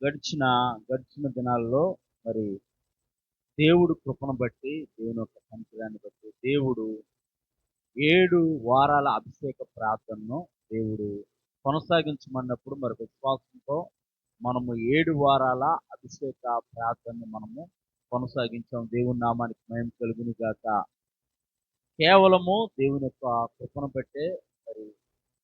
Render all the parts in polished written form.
గడిచిన గడిచిన దినాల్లో మరి దేవుడు కృపను బట్టి, దేవుని యొక్క కనికరాన్ని బట్టి దేవుడు 7 వారాల అభిషేక ప్రార్థనను దేవుడు కొనసాగించమన్నప్పుడు మరి విశ్వాసంతో మనము 7 వారాల అభిషేక ప్రార్థనను మనము కొనసాగించాం. దేవుని నామానికి మహిమ కలుగును గాక. కేవలము దేవుని యొక్క కృపను బట్టే మరి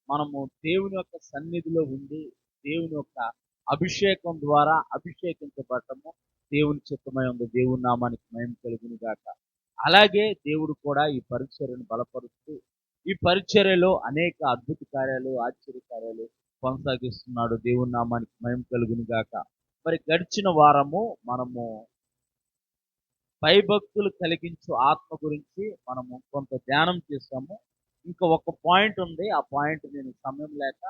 మనము దేవుని యొక్క సన్నిధిలో ఉండి దేవుని యొక్క అభిషేకం ద్వారా అభిషేకించబడటము దేవుని చిత్తమై ఉంది. దేవుని నామానికి మహిమ కలుగును గాక. అలాగే దేవుడు కూడా ఈ పరిచర్యను బలపరుస్తూ ఈ పరిచర్యలో అనేక అద్భుత కార్యాలు, ఆశ్చర్య కార్యాలు కొనసాగిస్తున్నాడు. దేవుని నామానికి మహిమ కలుగును గాక. మరి గడిచిన వారము మనము భయభక్తులు కలిగించు ఆత్మ గురించి మనము కొంత ధ్యానం చేస్తాము. ఇంకా ఒక పాయింట్ ఉంది. ఆ పాయింట్ నేను సమయం లేక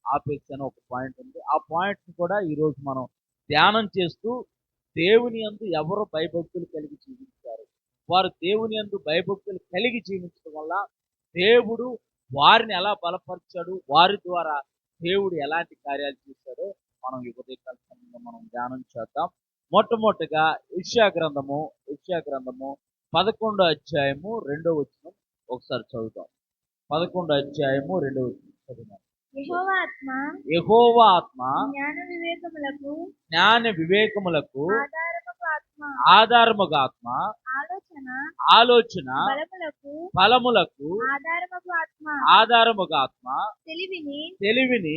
ఆపేసాను. ఒక పాయింట్ ఉంది. ఆ పాయింట్ని కూడా ఈరోజు మనం ధ్యానం చేస్తూ దేవుని యందు ఎవరు భయభక్తులు కలిగి జీవించారు, వారు దేవుని యందు భయభక్తులు కలిగి జీవించడం వల్ల దేవుడు వారిని ఎలా బలపరిచాడు, వారి ద్వారా దేవుడు ఎలాంటి కార్యాలు చేశాడో మనం ఈ ఉదయకాల సమయంలో మనం ధ్యానం చేద్దాం. మొట్టమొదటిగా యెషయా గ్రంథము 11వ అధ్యాయము 2వ వచనం ఒకసారి చదువుతాం. 11వ అధ్యాయము 2వ వచనం చదువుతాం. యెహోవా ఆత్మ జ్ఞాన వివేకములకు ఆధారమగు ఆత్మ, ఆలోచన ఫలములకు ఆధారముగా ఆత్మ, తెలివిని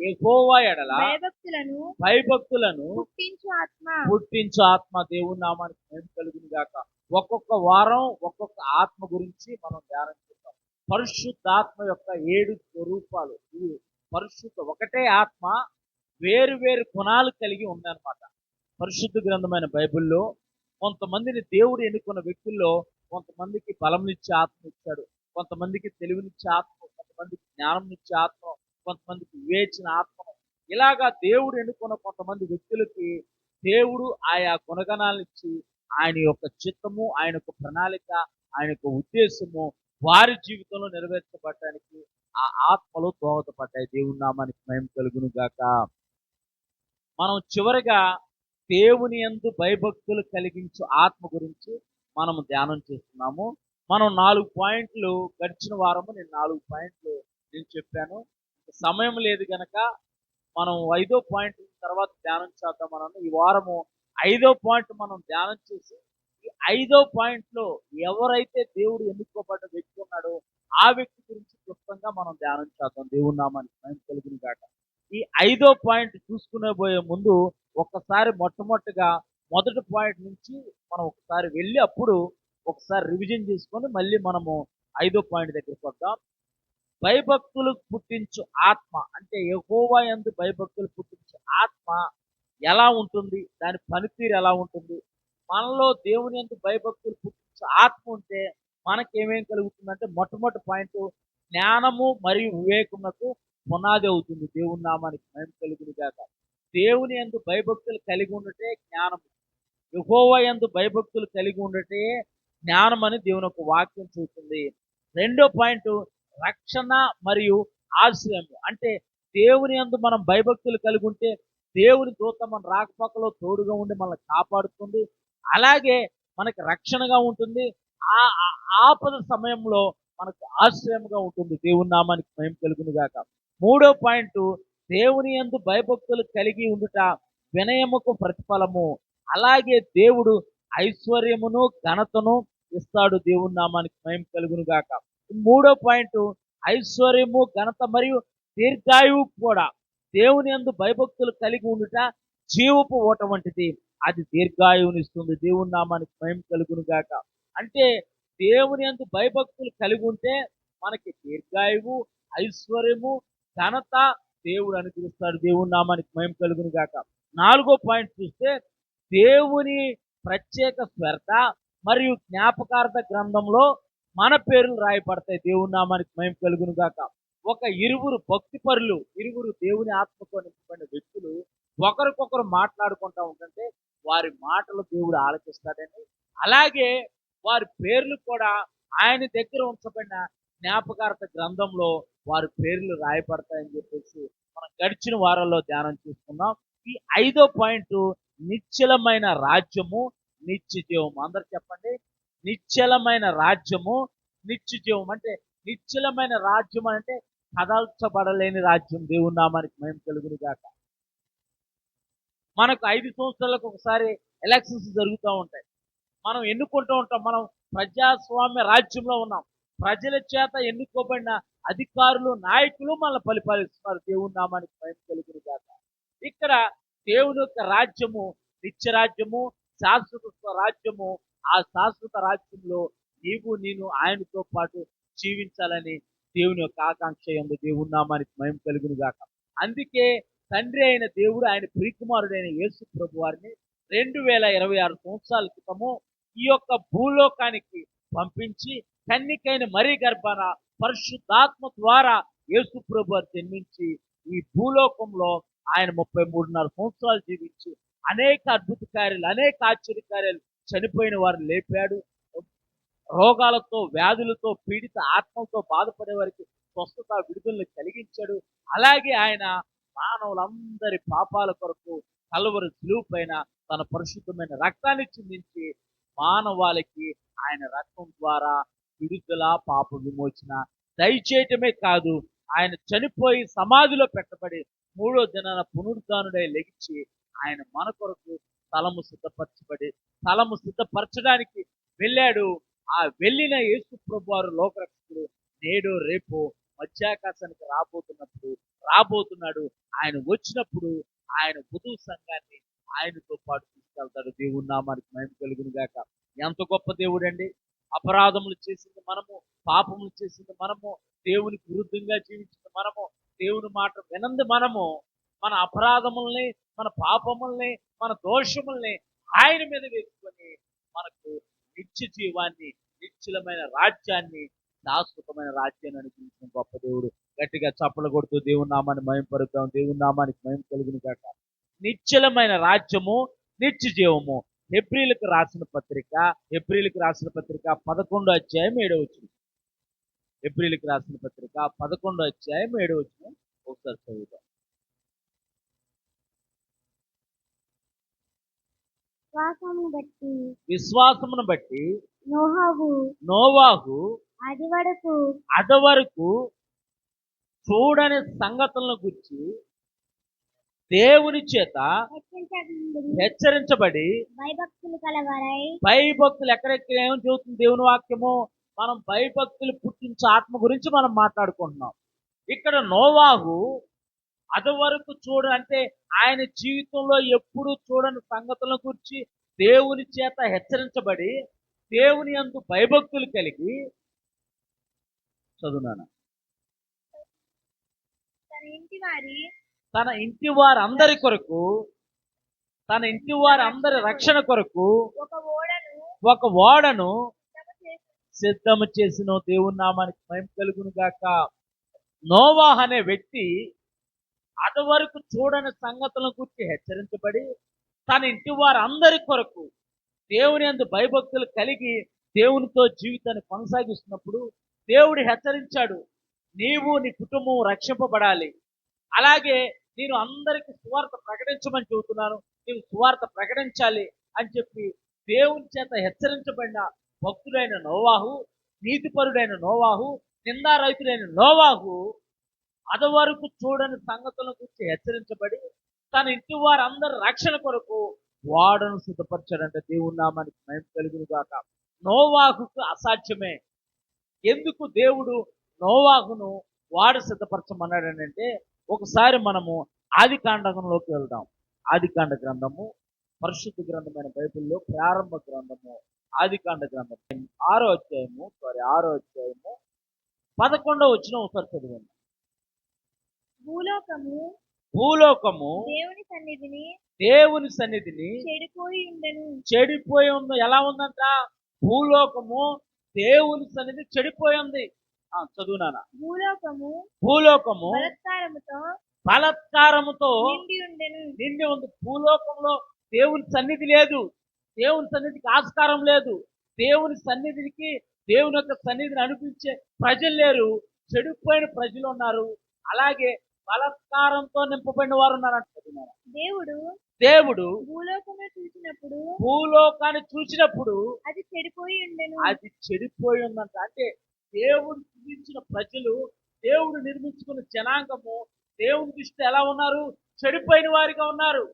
యెహోవా ఎడల భయభక్తులను పుట్టించు ఆత్మ. దేవుని నామానికి మహిమ కలుగును గాక. ఒక్కొక్క వారం ఒక్కొక్క ఆత్మ గురించి మనం ధ్యానం చేద్దాం. పరిశుద్ధాత్మ యొక్క 7 స్వరూపాలు. ఇవి ఒకటే ఆత్మ వేరు వేరు గుణాలు కలిగి ఉందన్నమాట. పరిశుద్ధ గ్రంథమైన బైబిల్లో కొంతమందిని దేవుడు ఎన్నుకున్న వ్యక్తుల్లో కొంతమందికి బలంనిచ్చే ఆత్మ ఇచ్చాడు, కొంతమందికి తెలివినిచ్చే ఆత్మ, కొంతమందికి జ్ఞానంనిచ్చే ఆత్మ, కొంతమందికి వివేచన ఆత్మ. ఇలాగా దేవుడు ఎన్నుకున్న కొంతమంది వ్యక్తులకి దేవుడు ఆయా గుణగణాలనిచ్చి ఆయన యొక్క చిత్తము, ఆయన యొక్క ప్రణాళిక, ఆయన యొక్క ఉద్దేశము వారి జీవితంలో నెరవేర్చబడటానికి ఆ ఆత్మలు దోహదపడ్డాయి. దేవుని నామానికి మహిమ కలుగును గాక. మనం చివరిగా దేవుని యందు భయభక్తులు కలిగించు ఆత్మ గురించి మనం ధ్యానం చేస్తున్నాము. మనం 4 పాయింట్లు గడిచిన వారము నేను 4 పాయింట్లు నేను చెప్పాను. సమయం లేదు గనక మనం 5వ పాయింట్ తర్వాత ధ్యానం చేద్దాం. మనం ఈ వారము 5వ పాయింట్ మనం ధ్యానం చేసి ఈ 5వ పాయింట్లో ఎవరైతే దేవుడు ఎన్నుకోబడ్డ వ్యక్తి ఉన్నాడో ఆ వ్యక్తి గురించి క్లుప్తంగా మనం ధ్యానం చేద్దాం. దేవుని నామానికి మహిమ కలుగును గాక. ఈ 5వ పాయింట్ చూసుకునే పోయే ముందు ఒక్కసారి మొట్టమొదటిగా మొదటి పాయింట్ నుంచి మనం ఒకసారి వెళ్ళి అప్పుడు ఒకసారి రివిజన్ చేసుకొని మళ్ళీ మనము 5వ పాయింట్ దగ్గరికి వద్దాం. భయభక్తులు పుట్టించు ఆత్మ అంటే యెహోవా యందు భయభక్తులు పుట్టించు ఆత్మ ఎలా ఉంటుంది, దాని పనితీరు ఎలా ఉంటుంది, మనలో దేవుని యందు భయభక్తులు పుట్టించు ఆత్మ ఉంటే మనకేమేం కలుగుతుందంటే మొట్టమొదటి పాయింట్ జ్ఞానము మరియు వివేకమునకు పునాది అవుతుంది. దేవుని నామానికి మహిమ కలుగును గాక. దేవుని యందు భయభక్తులు కలిగి ఉండటే జ్ఞానము, యెహోవా యందు భయభక్తులు కలిగి ఉండటే జ్ఞానం అని దేవుని యొక్క వాక్యం చూస్తుంది. రెండో పాయింట్ రక్షణ మరియు ఆశ్రయం అంటే దేవుని యందు మనం భయభక్తులు కలిగి ఉంటే దేవుని దూత మన రాకపోకలో తోడుగా ఉండి మనల్ని కాపాడుతుంది, అలాగే మనకి రక్షణగా ఉంటుంది, ఆ ఆపద సమయంలో మనకు ఆశ్రయంగా ఉంటుంది. దేవుని నామానికి మహిమ కలుగును గాక. మూడో పాయింట్ దేవుని యందు భయభక్తులు కలిగి ఉండుట వినయముకు ప్రతిఫలము, అలాగే దేవుడు ఐశ్వర్యమును ఘనతను ఇస్తాడు. దేవుని నామానికి మహిమ కలుగును గాక. మూడో పాయింట్ ఐశ్వర్యము ఘనత మరియు దీర్ఘాయువు కూడా. దేవుని యందు భయభక్తులు కలిగి ఉండుట జీవపు ఓట వంటిది, అది దీర్ఘాయువునిస్తుంది. దేవుని నామానికి మహిమ కలుగును గాక. అంటే దేవుని యందు భయభక్తులు కలిగి ఉంటే మనకి దీర్ఘాయువు, ఐశ్వర్యము, ఘనత దేవుడు అనుగ్రహిస్తాడు. దేవుని నామానికి మహిమ కలుగును గాక. నాలుగో పాయింట్ చూస్తే దేవుని ప్రత్యేక స్వార్థ మరియు జ్ఞాపకార్థ గ్రంథంలో మన పేర్లు రాయబడతాయి. దేవుని నామానికి మహిమ కలుగును గాక. ఒక ఇరువురు భక్తిపరులు, ఇరువురు దేవుని ఆత్మతో నింపబడిన వ్యక్తులు ఒకరికొకరు మాట్లాడుకుంటా ఉంటుంటే వారి మాటలు దేవుడు ఆలకిస్తాడని, అలాగే వారి పేర్లు కూడా ఆయన దగ్గర ఉంచబడిన జ్ఞాపకార్థ గ్రంథంలో వారి పేర్లు రాయబడతాయని చెప్పేసి మనం గడిచిన వారాల్లో ధ్యానం చేసుకున్నాం. ఈ 5వ పాయింట్ నిశ్చలమైన రాజ్యము, నిత్య జీవం. అందరు చెప్పండి, నిశ్చలమైన రాజ్యము, నిత్య జీవం. అంటే నిశ్చలమైన రాజ్యం అంటే కదల్చబడలేని రాజ్యం. దేవుని నామానికి మహిమ కలుగును గాక. మనకు 5 సంవత్సరాలకు ఒకసారి ఎలక్షన్స్ జరుగుతూ ఉంటాయి. మనం ఎన్నుకుంటూ ఉంటాం. మనం ప్రజాస్వామ్య రాజ్యంలో ఉన్నాం. ప్రజల చేత ఎన్నుకోబడిన అధికారులు, నాయకులు మనల్ని పరిపాలిస్తున్నారు. దేవుని నామానికి మహిమ కలుగును గాక. ఇక్కడ దేవుని యొక్క రాజ్యము నిత్య రాజ్యము, శాశ్వత రాజ్యము. ఆ శాశ్వత రాజ్యంలో నీవు నేను ఆయనతో పాటు జీవించాలని దేవుని యొక్క ఆకాంక్ష ఉంది. దేవుని నామానికి మహిమ కలుగును గాక. అందుకే తండ్రి అయిన దేవుడు ఆయన ప్రియకుమారుడైన యేసు ప్రభు వారిని 2026 సంవత్సరాల క్రితము ఈ యొక్క భూలోకానికి పంపించి కన్నికైన మరీ గర్భాన పరిశుద్ధాత్మ ద్వారా యేసు ప్రభు వారు జన్మించి ఈ భూలోకంలో ఆయన 33.5 సంవత్సరాలు జీవించి అనేక అద్భుత కార్యాలు, అనేక ఆశ్చర్య కార్యాలు, చనిపోయిన వారిని లేపాడు. రోగాలతో, వ్యాధులతో, పీడిత ఆత్మలతో బాధపడే వారికి స్వస్థత, విడుదలను కలిగించాడు. అలాగే ఆయన మానవులందరి పాపాల కొరకు కల్వరి శిలువ పైన తన పరిశుద్ధమైన రక్తాన్ని చిందించి మానవాళికి ఆయన రక్తం ద్వారా విడుదల, పాప విమోచన దయచేయటమే కాదు, ఆయన చనిపోయి సమాధిలో పెట్టబడి 3వ దినాన పునరుద్ధానుడై లెగిచి ఆయన మన కొరకు స్థలము సిద్ధపరచడానికి వెళ్ళాడు. ఆ వెళ్ళిన యేసు ప్రభు వారు లోకరక్షకుడు నేడు రేపు మధ్యాకాశానికి రాబోతున్నాడు. ఆయన వచ్చినప్పుడు ఆయన వధువు సంఘాన్ని ఆయనతో పాటు తీసుకెళ్తాడు. దేవుని నామానికి మహిమ కలుగును గాక. ఎంత గొప్ప దేవుడు అండి. అపరాధములు చేసింది మనము, పాపములు చేసింది మనము, దేవునికి విరుద్ధంగా జీవించింది మనము, దేవుని మాట వినంది మనము. మన అపరాధముల్ని, మన పాపముల్ని, మన దోషముల్ని ఆయన మీద వేసుకొని మనకు నిత్య జీవాన్ని, నిశ్చలమైన రాజ్యాన్ని, శాశ్వతమైన రాజ్యాన్ని అనుగ్రహించిన గొప్ప దేవుడు. గట్టిగా చప్పలు కొడుతూ దేవుని నామాన్ని మహిమపరుద్దాం. దేవుని నామానికి మహిమ కలుగును గాక. నిశ్చలమైన రాజ్యము, నిత్య జీవము. హెబ్రీలకు రాసిన పత్రిక 11వ అధ్యాయం 7వ వచనం. హెబ్రీలకు రాసిన పత్రిక 11వ అధ్యాయం 7వ వచనం ఒకసారి చదువుతాం. విశ్వాసమును బట్టి నోవాహు అదవరకు చూడని సంగతులను గురించి దేవుని చేత హెచ్చరించబడి భయభక్తులు ఎక్కడెక్కడ ఏమని చెబుతుంది దేవుని వాక్యము? మనం భయభక్తులు పుట్టించే ఆత్మ గురించి మనం మాట్లాడుకుంటున్నాం. ఇక్కడ నోవాహు అదవరకు అంటే ఆయన జీవితంలో ఎప్పుడు చూడని సంగతులను గురించి దేవుని చేత హెచ్చరించబడి దేవుని యందు భయభక్తులు కలిగి చదువునాను తన ఇంటి వారందరి కొరకు, తన ఇంటి వారందరి రక్షణ కొరకు ఒక ఓడను సిద్ధము చేసిన దేవుని నామానికి మహిమ కలుగును గాక. నోవాహు అనే వ్యక్తి అదివరకు చూడని సంగతుల గురించి హెచ్చరించబడి తన ఇంటి వారందరి కొరకు దేవుని యందు భయభక్తులు కలిగి దేవునితో జీవితాన్ని కొనసాగిస్తున్నప్పుడు దేవుడు హెచ్చరించాడు, నీవు నీ కుటుంబం రక్షింపబడాలి. అలాగే నేను అందరికి సువార్త ప్రకటించమని చెబుతున్నాను, నీవు సువార్త ప్రకటించాలి అని చెప్పి దేవుని చేత హెచ్చరించబడిన భక్తుడైన నోవాహు, నీతిపరుడైన నోవాహు, నిందారహితుడైన నోవాహు అదివరకు చూడని సంగతుల గురించి హెచ్చరించబడి తన ఇంటి వారందరి రక్షణ కొరకు ఓడను సిద్ధపరచాడంటే దేవుని నామానికి మహిమ కలుగును గాక. నోవాహుకు అసాధ్యమే. ఎందుకు దేవుడు నోవాహును ఓడ సిద్ధపరచమన్నాడంటే, ఒకసారి మనము ఆదికాండంలోకి వెళ్దాం. ఆదికాండ గ్రంథము పరిశుద్ధ గ్రంథమైన బైబిల్లో ప్రారంభ గ్రంథము ఆదికాండ గ్రంథం 6వ అధ్యాయము 11వ వచనం ఒకసారి చదివండి. భూలోకము దేవుని సన్నిధిని చెడిపోయి ఉంది. ఎలా ఉందంట? భూలోకము దేవుని సన్నిధి చెడిపోయి ఉంది. చదువునానా. భూలోకము బలత్కారముతో నిండి ఉంది. భూలోకంలో దేవుని సన్నిధి లేదు, దేవుని సన్నిధికి ఆస్కారం లేదు, దేవుని సన్నిధికి, దేవుని యొక్క సన్నిధిని అనిపించే ప్రజలు లేరు, చెడిపోయిన ప్రజలు ఉన్నారు. అలాగే బలత్కారంతో నింపబడిన వారు ఉన్నారంటున్నారు. దేవుడు దేవుడు భూలోకమును చూసినప్పుడు భూలోకాన్ని చూసినప్పుడు అది చెడిపోయి ఉండెను. అది చెడిపోయి ఉందంట. అంటే దేవుడు నిర్మించిన ప్రజలు, దేవుడు నిర్మించుకున్న జనాంగము దేవుని దృష్టిలో ఎలా ఉన్నారు? చెడిపోయిన వారిగా ఉన్నారు.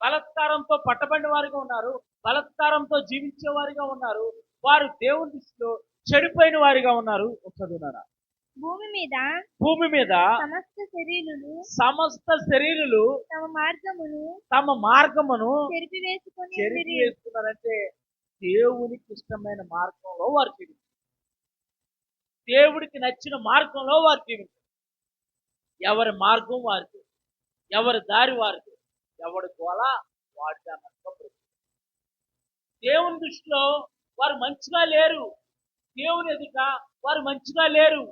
బలత్కారంతో పట్టబడిన వారిగా ఉన్నారు. బలత్కారంతో జీవించే వారిగా ఉన్నారు. వారు దేవుని దృష్టిలో చెడిపోయిన వారిగా ఉన్నారు. చదువునారా? భూమి మీద భూమి మీద సమస్త శరీరులు తమ మార్గమును చెరిపివేసుకొని వేసుకున్నారంటే దేవునికి ఇష్టమైన మార్గంలో వారు జీవించారు. దేవుడికి నచ్చిన మార్గంలో వారు జీవించారు. ఎవరి మార్గం వారికి, ఎవరి దారి వారికి, ఎవరి గోల వాడి దాని. దేవుని దృష్టిలో వారు మంచిగా లేరు. దేవుని ఎదుట వారు మంచిగా లేరు.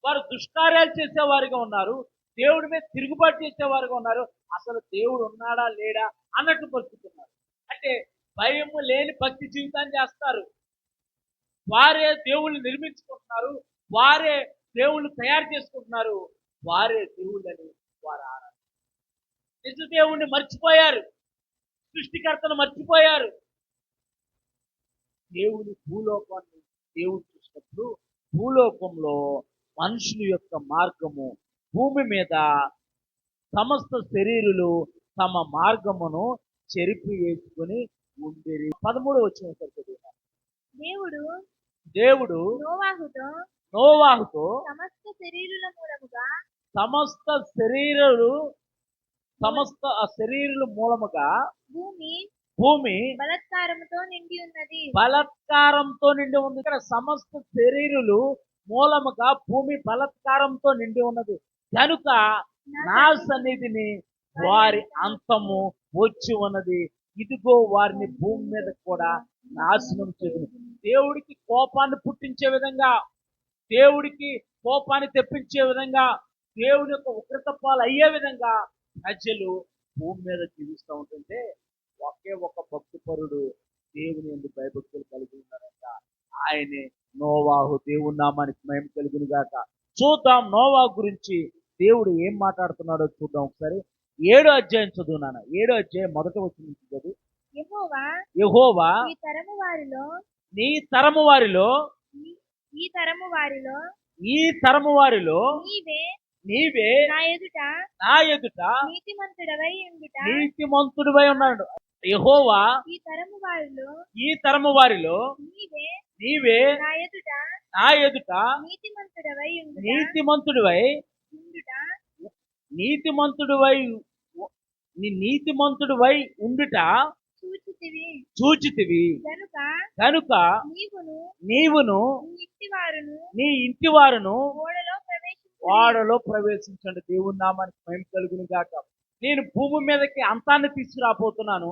వారు దుష్కార్యాలు చేసేవారిగా ఉన్నారు. దేవుడి మీద తిరుగుబాటు చేసేవారుగా ఉన్నారు. అసలు దేవుడు ఉన్నాడా లేడా అన్నట్టు బతుకుతున్నారు. అంటే భయము లేని భక్తి జీవితాన్ని చేస్తారు. వారే దేవుళ్ళు నిర్మించుకుంటున్నారు. వారే దేవుళ్ళు తయారు చేసుకుంటున్నారు. వారే దేవుళ్ళని వారు ఆరాధన. నిజ దేవుణ్ణి మర్చిపోయారు. సృష్టికర్తను మర్చిపోయారు. దేవుని భూలోకాన్ని దేవుడు చూసినప్పుడు భూలోకంలో మనుషుల యొక్క మార్గము, భూమి మీద సమస్త శరీరులు తమ మార్గమును చెరిపి వేసుకుని ఉండేది. 13 వచ్చిన దేవుడు దేవుడు నోవాహుతో సమస్త శరీరుల మూలముగా భూమి బలత్కారముతో నిండి ఉంది. ఇక్కడ సమస్త శరీరులు మూలముగా భూమి బలత్కారంతో నిండి ఉన్నది కనుక నా సన్నిధిని వారి అంతము వచ్చి ఉన్నది. ఇదిగో వారిని భూమి మీద కూడా నాశనం చేసింది. దేవుడికి కోపాన్ని పుట్టించే విధంగా, దేవుడికి కోపాన్ని తెప్పించే విధంగా, దేవుడి యొక్క ఉగ్రత పాలు అయ్యే విధంగా ప్రజలు భూమి మీద జీవిస్తూ ఉంటుంటే ఒకే ఒక భక్తిపరుడు దేవుని ఎందుకు భయభక్తులు కలిగి ఉన్నారంట. ఆయనే నోవాహు. దేవుని నామానికి మహిమ కలుగును గాక. చూద్దాం నోవాహు గురించి దేవుడు ఏం మాట్లాడుతున్నాడో చూద్దాం ఒకసారి. 7వ అధ్యాయం చదువునాను. 7వ అధ్యాయం 1వ వచనం నుంచి చదువు. యెహోవా నీ తరము వారిలో నీవే నా ఎదుట నీతిమంతుడివై ఉన్నాడు. యెహోవా ఈ తరము వారిలో నీవే నా ఎదుట నీతిమంతుడివై ఉండుట చూచితివి కనుక నీవును నీ ఇంటి వారును ఓడలో ప్రవేశించండి. దేవుని నామానికి మహిమ కలుగును గాక. నేను భూమి మీదకి అంతాన్ని తీసుకురాబోతున్నాను,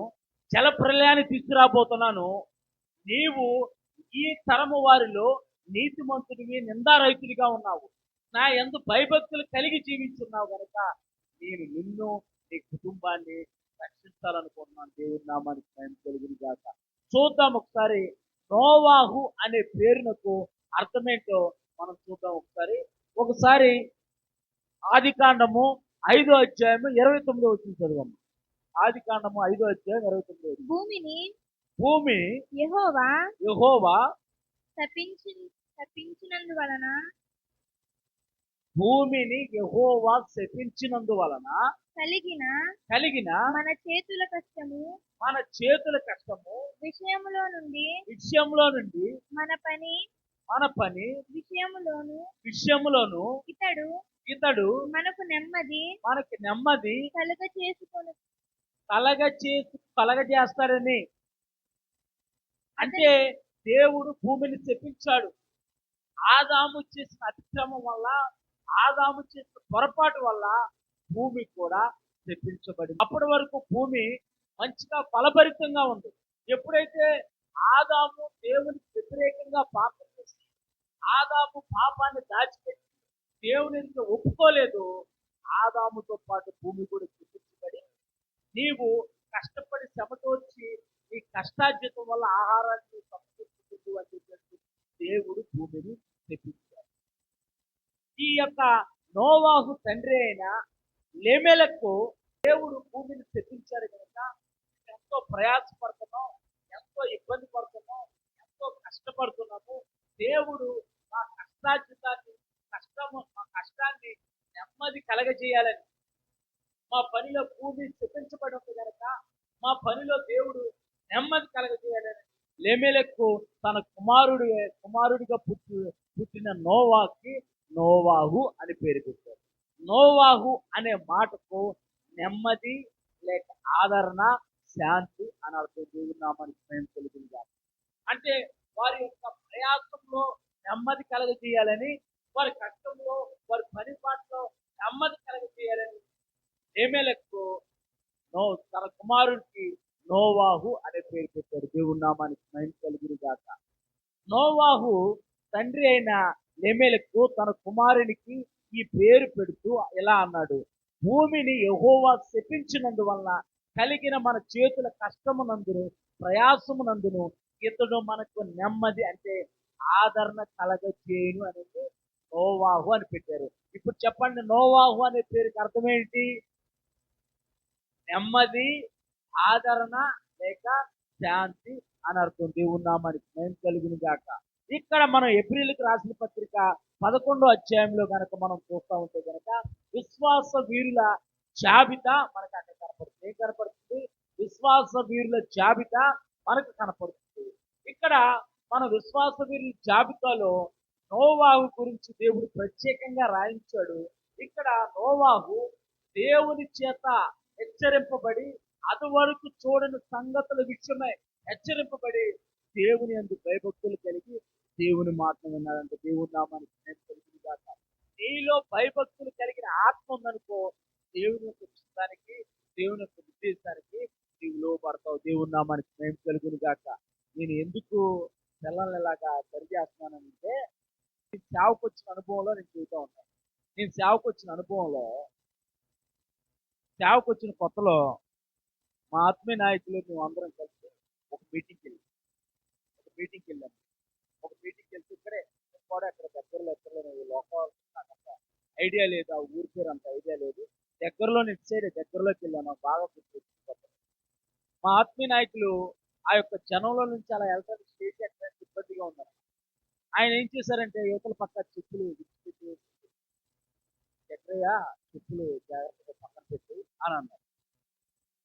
జల ప్రళయాన్ని తీసుకురాబోతున్నాను. నీవు ఈ తరము వారిలో నీతిమంతుడివి, నిందారహితుడిగా ఉన్నావు. నా యందు భయభక్తులు కలిగి జీవించున్నావు కనుక నేను నిన్ను, నీ కుటుంబాన్ని రక్షించాలనుకుంటున్నాను. దేవుని నామానికి మహిమ కలుగును గాక. చూద్దాం ఒకసారి నోవాహు అనే పేరునకు అర్థమేంటో మనం చూద్దాం ఒకసారి ఆదికాండము 5వ అధ్యాయము 29వ వచనం చదవము. ఆదికాండము 5వ అధ్యాయం 29వ వచనం. భూమి యెహోవా భూమిని యెహోవా శపించినందువలన కలిగిన మన చేతుల కష్టము విషయములో నుండి మన పని విషయములోను ఇతడు మనకి నెమ్మది కలగజేస్తాడని. అంటే దేవుడు భూమిని శపించాడు. ఆదాము చేసిన అతిక్రమం వల్ల, ఆదాము చేసిన పొరపాటు వల్ల భూమి కూడా శపించబడింది. అప్పటి వరకు భూమి మంచిగా ఫలభరితంగా ఉంది. ఎప్పుడైతే ఆదాము దేవునికి వ్యతిరేకంగా పాపం చేసి, ఆదాము పాపాన్ని దాచిపెట్టి దేవుని ఒప్పుకోలేదు, ఆదాముతో పాటు భూమి కూడా శపించబడి, నీవు కష్టపడి శ్రమతోర్చి నీ కష్టార్జితం వల్ల ఆహారాన్ని సమకూర్చుకుంటూ అని చెప్పి దేవుడు భూమిని శపించాడు. ఈ యొక్క నోవాహు తండ్రి అయిన లేమెలకు దేవుడు భూమిని తెప్పించాడు కనుక ఎంతో ప్రయాసపడుతున్నాం, ఎంతో ఇబ్బంది పడుతున్నాం, ఎంతో కష్టపడుతున్నాము. దేవుడు మా కష్టార్జితాన్ని మా కష్టాన్ని నెమ్మది కలగజేయాలని, మా పనిలో భూమి చెప్పించబడి ఉంది కనుక మా పనిలో దేవుడు నెమ్మది కలగజేయాలని లేమెలకు తన కుమారుడిగా పుట్టిన నోవాకి నోవాహు అని పేరు పెట్టారు. నోవాహు అనే మాటకు నెమ్మది లేక ఆదరణ, శాంతి అని అర్థం. దేవుని నామానికి మహిమ కలుగును గాక. అంటే వారి యొక్క ప్రయాసంలో నెమ్మది కలగజేయాలని, వారి కష్టంలో, వారి పని పాటలో నెమ్మది కలగజేయాలని లేమెలకు తన కుమారుడికి నోవాహు అనే పేరు పెట్టాడు. దేవుని నామానికి మహిమ కలుగును గాక. నోవాహు తండ్రి అయిన లెమెలకు తన కుమారునికి ఈ పేరు పెడుతూ ఎలా అన్నాడు, భూమిని యెహోవా శపించినందువలన కలిగిన మన చేతుల కష్టమునందును ప్రయాసమునందును ఇతడు మనకు నెమ్మది అంటే ఆదరణ కలగజేయును అనేది నోవాహు అని పెట్టారు. ఇప్పుడు చెప్పండి, నోవాహు అనే పేరుకి అర్థం ఏంటి? నెమ్మది, ఆదరణ లేక శాంతి అని అర్థం. దేవుని నామానికి మహిమ కలుగును గాక. ఇక్కడ మనం ఏప్రిల్కి రాసిన పత్రిక 11వ అధ్యాయంలో కనుక మనం చూస్తూ ఉంటే కనుక విశ్వాస వీరుల జాబితా మనకు అక్కడ కనపడుతుంది. ఏం కనపడుతుంది? విశ్వాస వీరుల జాబితా మనకు కనపడుతుంది. ఇక్కడ మన విశ్వాస వీరుల జాబితాలో నోవాహు గురించి దేవుడు ప్రత్యేకంగా రాయించాడు. ఇక్కడ నోవాహు దేవుని చేత హెచ్చరింపబడి అదివరకు చూడని సంగతుల విషయమై హెచ్చరింపబడి దేవుని యందు భయభక్తులు కలిగి దేవుని మాటను విన్నాడంటే దేవుని నామానికి మహిమ కలుగును గాక. నీలో భయభక్తులు కలిగిన ఆత్మ ఉందనుకో, దేవుని యొక్క చిత్తానికి, దేవుని యొక్క ఉద్దేశానికి నీవు లోపడతావు. దేవుని నామానికి మహిమ కలుగును గాక. నేను ఎందుకు పిల్లల్ని ఇలాగా సరిచేస్తున్నానంటే, నేను సేవకు వచ్చిన అనుభవంలో నేను చెబుతా ఉంటాను. నేను సేవకు వచ్చిన అనుభవంలో, సేవకు వచ్చిన కొత్తలో మా ఆత్మీయ నాయకులు మేము అందరం కలిసి ఒక మీటింగ్కి వెళ్ళాం. ఒక మీటింగ్కి వెళ్తే ఇక్కడే కూడా అక్కడ దగ్గరలో లోకల్ ఐడియా లేదు, ఆ ఊరి పేరు అంత ఐడియా లేదు. దగ్గరలో ఇటు సైడ్ దగ్గరలోకి వెళ్ళాను, బాగా గుర్తు. మా ఆత్మీయ నాయకులు ఆ యొక్క జనంలో నుంచి అలా వెళ్ళడానికి స్టేజ్ ఎక్కడానికి ఇబ్బందిగా ఉన్నారు. ఆయన ఏం చేశారంటే యువతల పక్క చెప్పులు విడిచిపెట్టి, ఎక్కడయ్య చెప్పులు జాగ్రత్తగా పక్కన పెట్టు అని అన్నారు.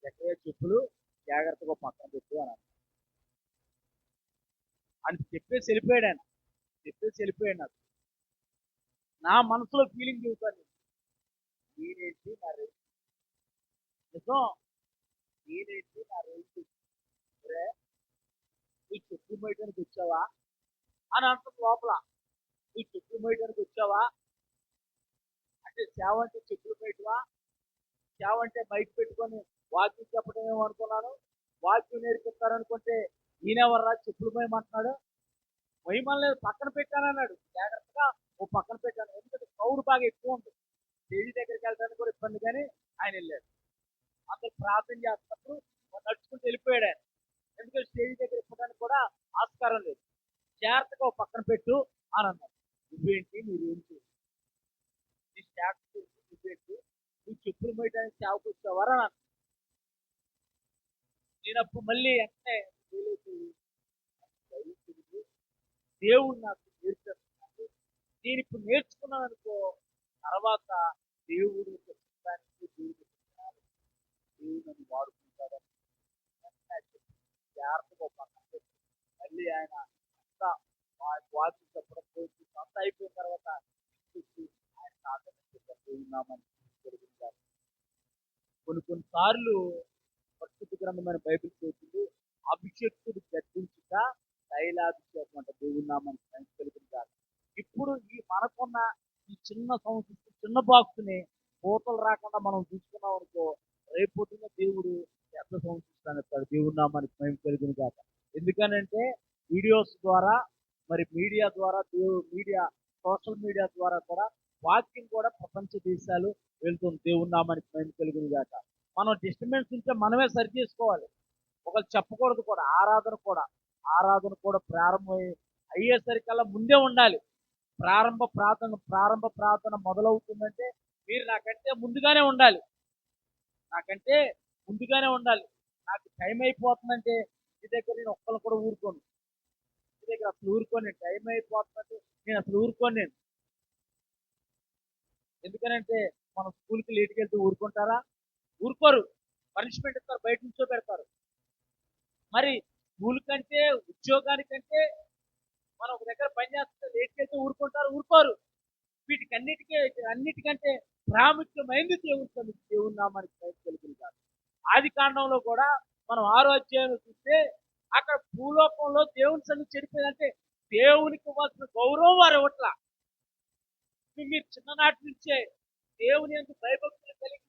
ఎక్కడయ్య చెప్పులు జాగ్రత్తగా పక్కన పెట్టు అని అన్నారు. అని చెప్పేసి వెళ్ళిపోయాడు ఆయన. నాకు నా మనసులో ఫీలింగ్ చెబుతాను, నేనేంటి నా రైతు నిజం, నేనేంటి నా రైతు నువ్వు చెప్పులు మోయడానికి వచ్చావా అని అంటుంది లోపల. నువ్వు చెప్పులు మోయడానికి వచ్చావా అంటే సేవ అంటే చెప్పులు మోయటవా? సేవ అంటే మైక్ పెట్టుకొని వాక్యం చెప్పడం ఏమనుకున్నాను, వాక్యం నేర్పిస్తారనుకుంటే ఈయనెవర్రా చెప్పులు మోయమంటున్నాడు? మహిమల్ని పక్కన పెట్టానన్నాడు. జాగ్రత్తగా ఓ పక్కన పెట్టాను. ఎందుకంటే క్రౌడ్ బాగా ఎక్కువ ఉంది, స్టేజ్ దగ్గరికి వెళ్ళడానికి కూడా ఇబ్బంది. కానీ ఆయన వెళ్ళాడు. అందరు ప్రార్థన చేస్తున్నప్పుడు నడుచుకుంటూ వెళ్ళిపోయాడు ఆయన. ఎందుకంటే స్టేజ్ దగ్గర ఇవ్వడానికి కూడా ఆస్కారం లేదు. జాగ్రత్తగా ఓ పక్కన పెట్టు అని అన్నాడు. నువ్వేంటి, మీరేంటి, నీ జాగ్రత్త నువ్వేంటి, నువ్వు చెప్పులు మోయడానికి సేవకు వచ్చావారా అని అన్నాడు. నేను అప్పుడు మళ్ళీ వెంటనే దేవుడు నాకు నేర్పిస్తున్నాడు. నేను ఇప్పుడు నేర్చుకున్నాను అనుకో, తర్వాత దేవుడు దేవుడు నన్ను వాడుకుంటాడు. జాగ్రత్తగా పక్కన పెట్టి మళ్ళీ ఆయన అంతా వాకి చెప్పడం అంతా అయిపోయిన తర్వాత ఆయన సాధన జరుగుతారు. కొన్నిసార్లు పరిశుద్ధ గ్రంథమైన బైబిల్ చేసింది అభిషేక్తుడు గర్జించుట తైలాభిషేకం అంట. దేవుని నామానికి మహిమ కలుగును గాక. ఇప్పుడు ఈ మనకున్న ఈ చిన్న బాక్స్ని కోతలు రాకుండా మనం చూసుకున్నాం అనుకో, రేపొద్దున దేవుడు పెద్ద సంస్కృతిస్తాను ఇస్తాడు. దేవుని నామానికి మహిమ కలుగును గాక. ఎందుకనంటే వీడియోస్ ద్వారా, మరి మీడియా ద్వారా, సోషల్ మీడియా ద్వారా కూడా వాక్యం కూడా ప్రపంచ దేశాలు వెళ్తుంది. దేవుని నామానికి మహిమ కలుగును గాక. మనం డిస్టర్బెన్స్ ఉంటే మనమే సరి చేసుకోవాలి, ఒకరు చెప్పకూడదు కూడా. ఆరాధన కూడా ప్రారంభం అయ్యేసరికల్లా ముందే ఉండాలి. ప్రారంభ ప్రార్థన మొదలవుతుందంటే మీరు నాకంటే ముందుగానే ఉండాలి, నాకంటే ముందుగానే ఉండాలి. నాకు టైం అయిపోతుందంటే మీ దగ్గర నేను ఒక్కరు కూడా ఊరుకోను, మీ దగ్గర అసలు ఊరుకోను. టైం అయిపోతుందంటే నేను అసలు ఊరుకోను నేను. ఎందుకనంటే మనం స్కూల్కి లేట్కి వెళ్తే ఊరుకుంటారా? ఊరుకోరు. పనిష్మెంట్ ఇస్తారు, బయట నుంచో పెడతారు. మరి స్కూల్ కంటే ఉద్యోగానికంటే మనం ఒక దగ్గర పని చేస్తే లేట్కి వెళ్తే ఊరుకుంటారు? ఊరుకోరు. అన్నిటికంటే ప్రాముఖ్యమైనది దేవుని సన్నిధి, దేవుని నామానికి మహిమ కలుగును గాక. ఆది కాండంలో కూడా మనం 6వ అధ్యాయంలో చూస్తే అక్కడ భూలోకంలో దేవుని సన్నిధి చెడిపోయిందంటే దేవునికి ఇవ్వాల్సిన గౌరవం వారు ఇవ్వట్లా. మీరు చిన్ననాటి నుంచే దేవుని యందు భయభక్తులు కలిగి,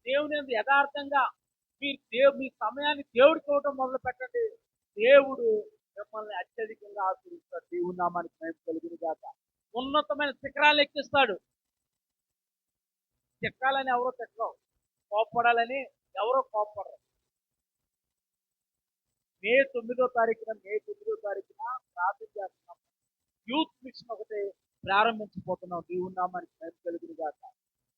దేవుని యందు యథార్థంగా మీ సమయాన్ని దేవుడికి ఇవ్వడం మొదలు పెట్టండి. దేవుడు మిమ్మల్ని అత్యధికంగా ఆశీర్వదిస్తాడు. దేవుని నామానికి మహిమ కలుగును గాక. ఉన్నతమైన శిఖరాలు ఎక్కిస్తాడు. చెక్కాలని ఎవరో చెక్కరు, కోప్పడాలని ఎవరో కోప్పడరు. మే 9వ తారీఖున ప్రార్థన చేస్తున్నాం. యూత్ మిషన్ ఒకటి ప్రారంభించబోతున్నాం. దేవుని నామానికి మహిమ కలుగును గాక.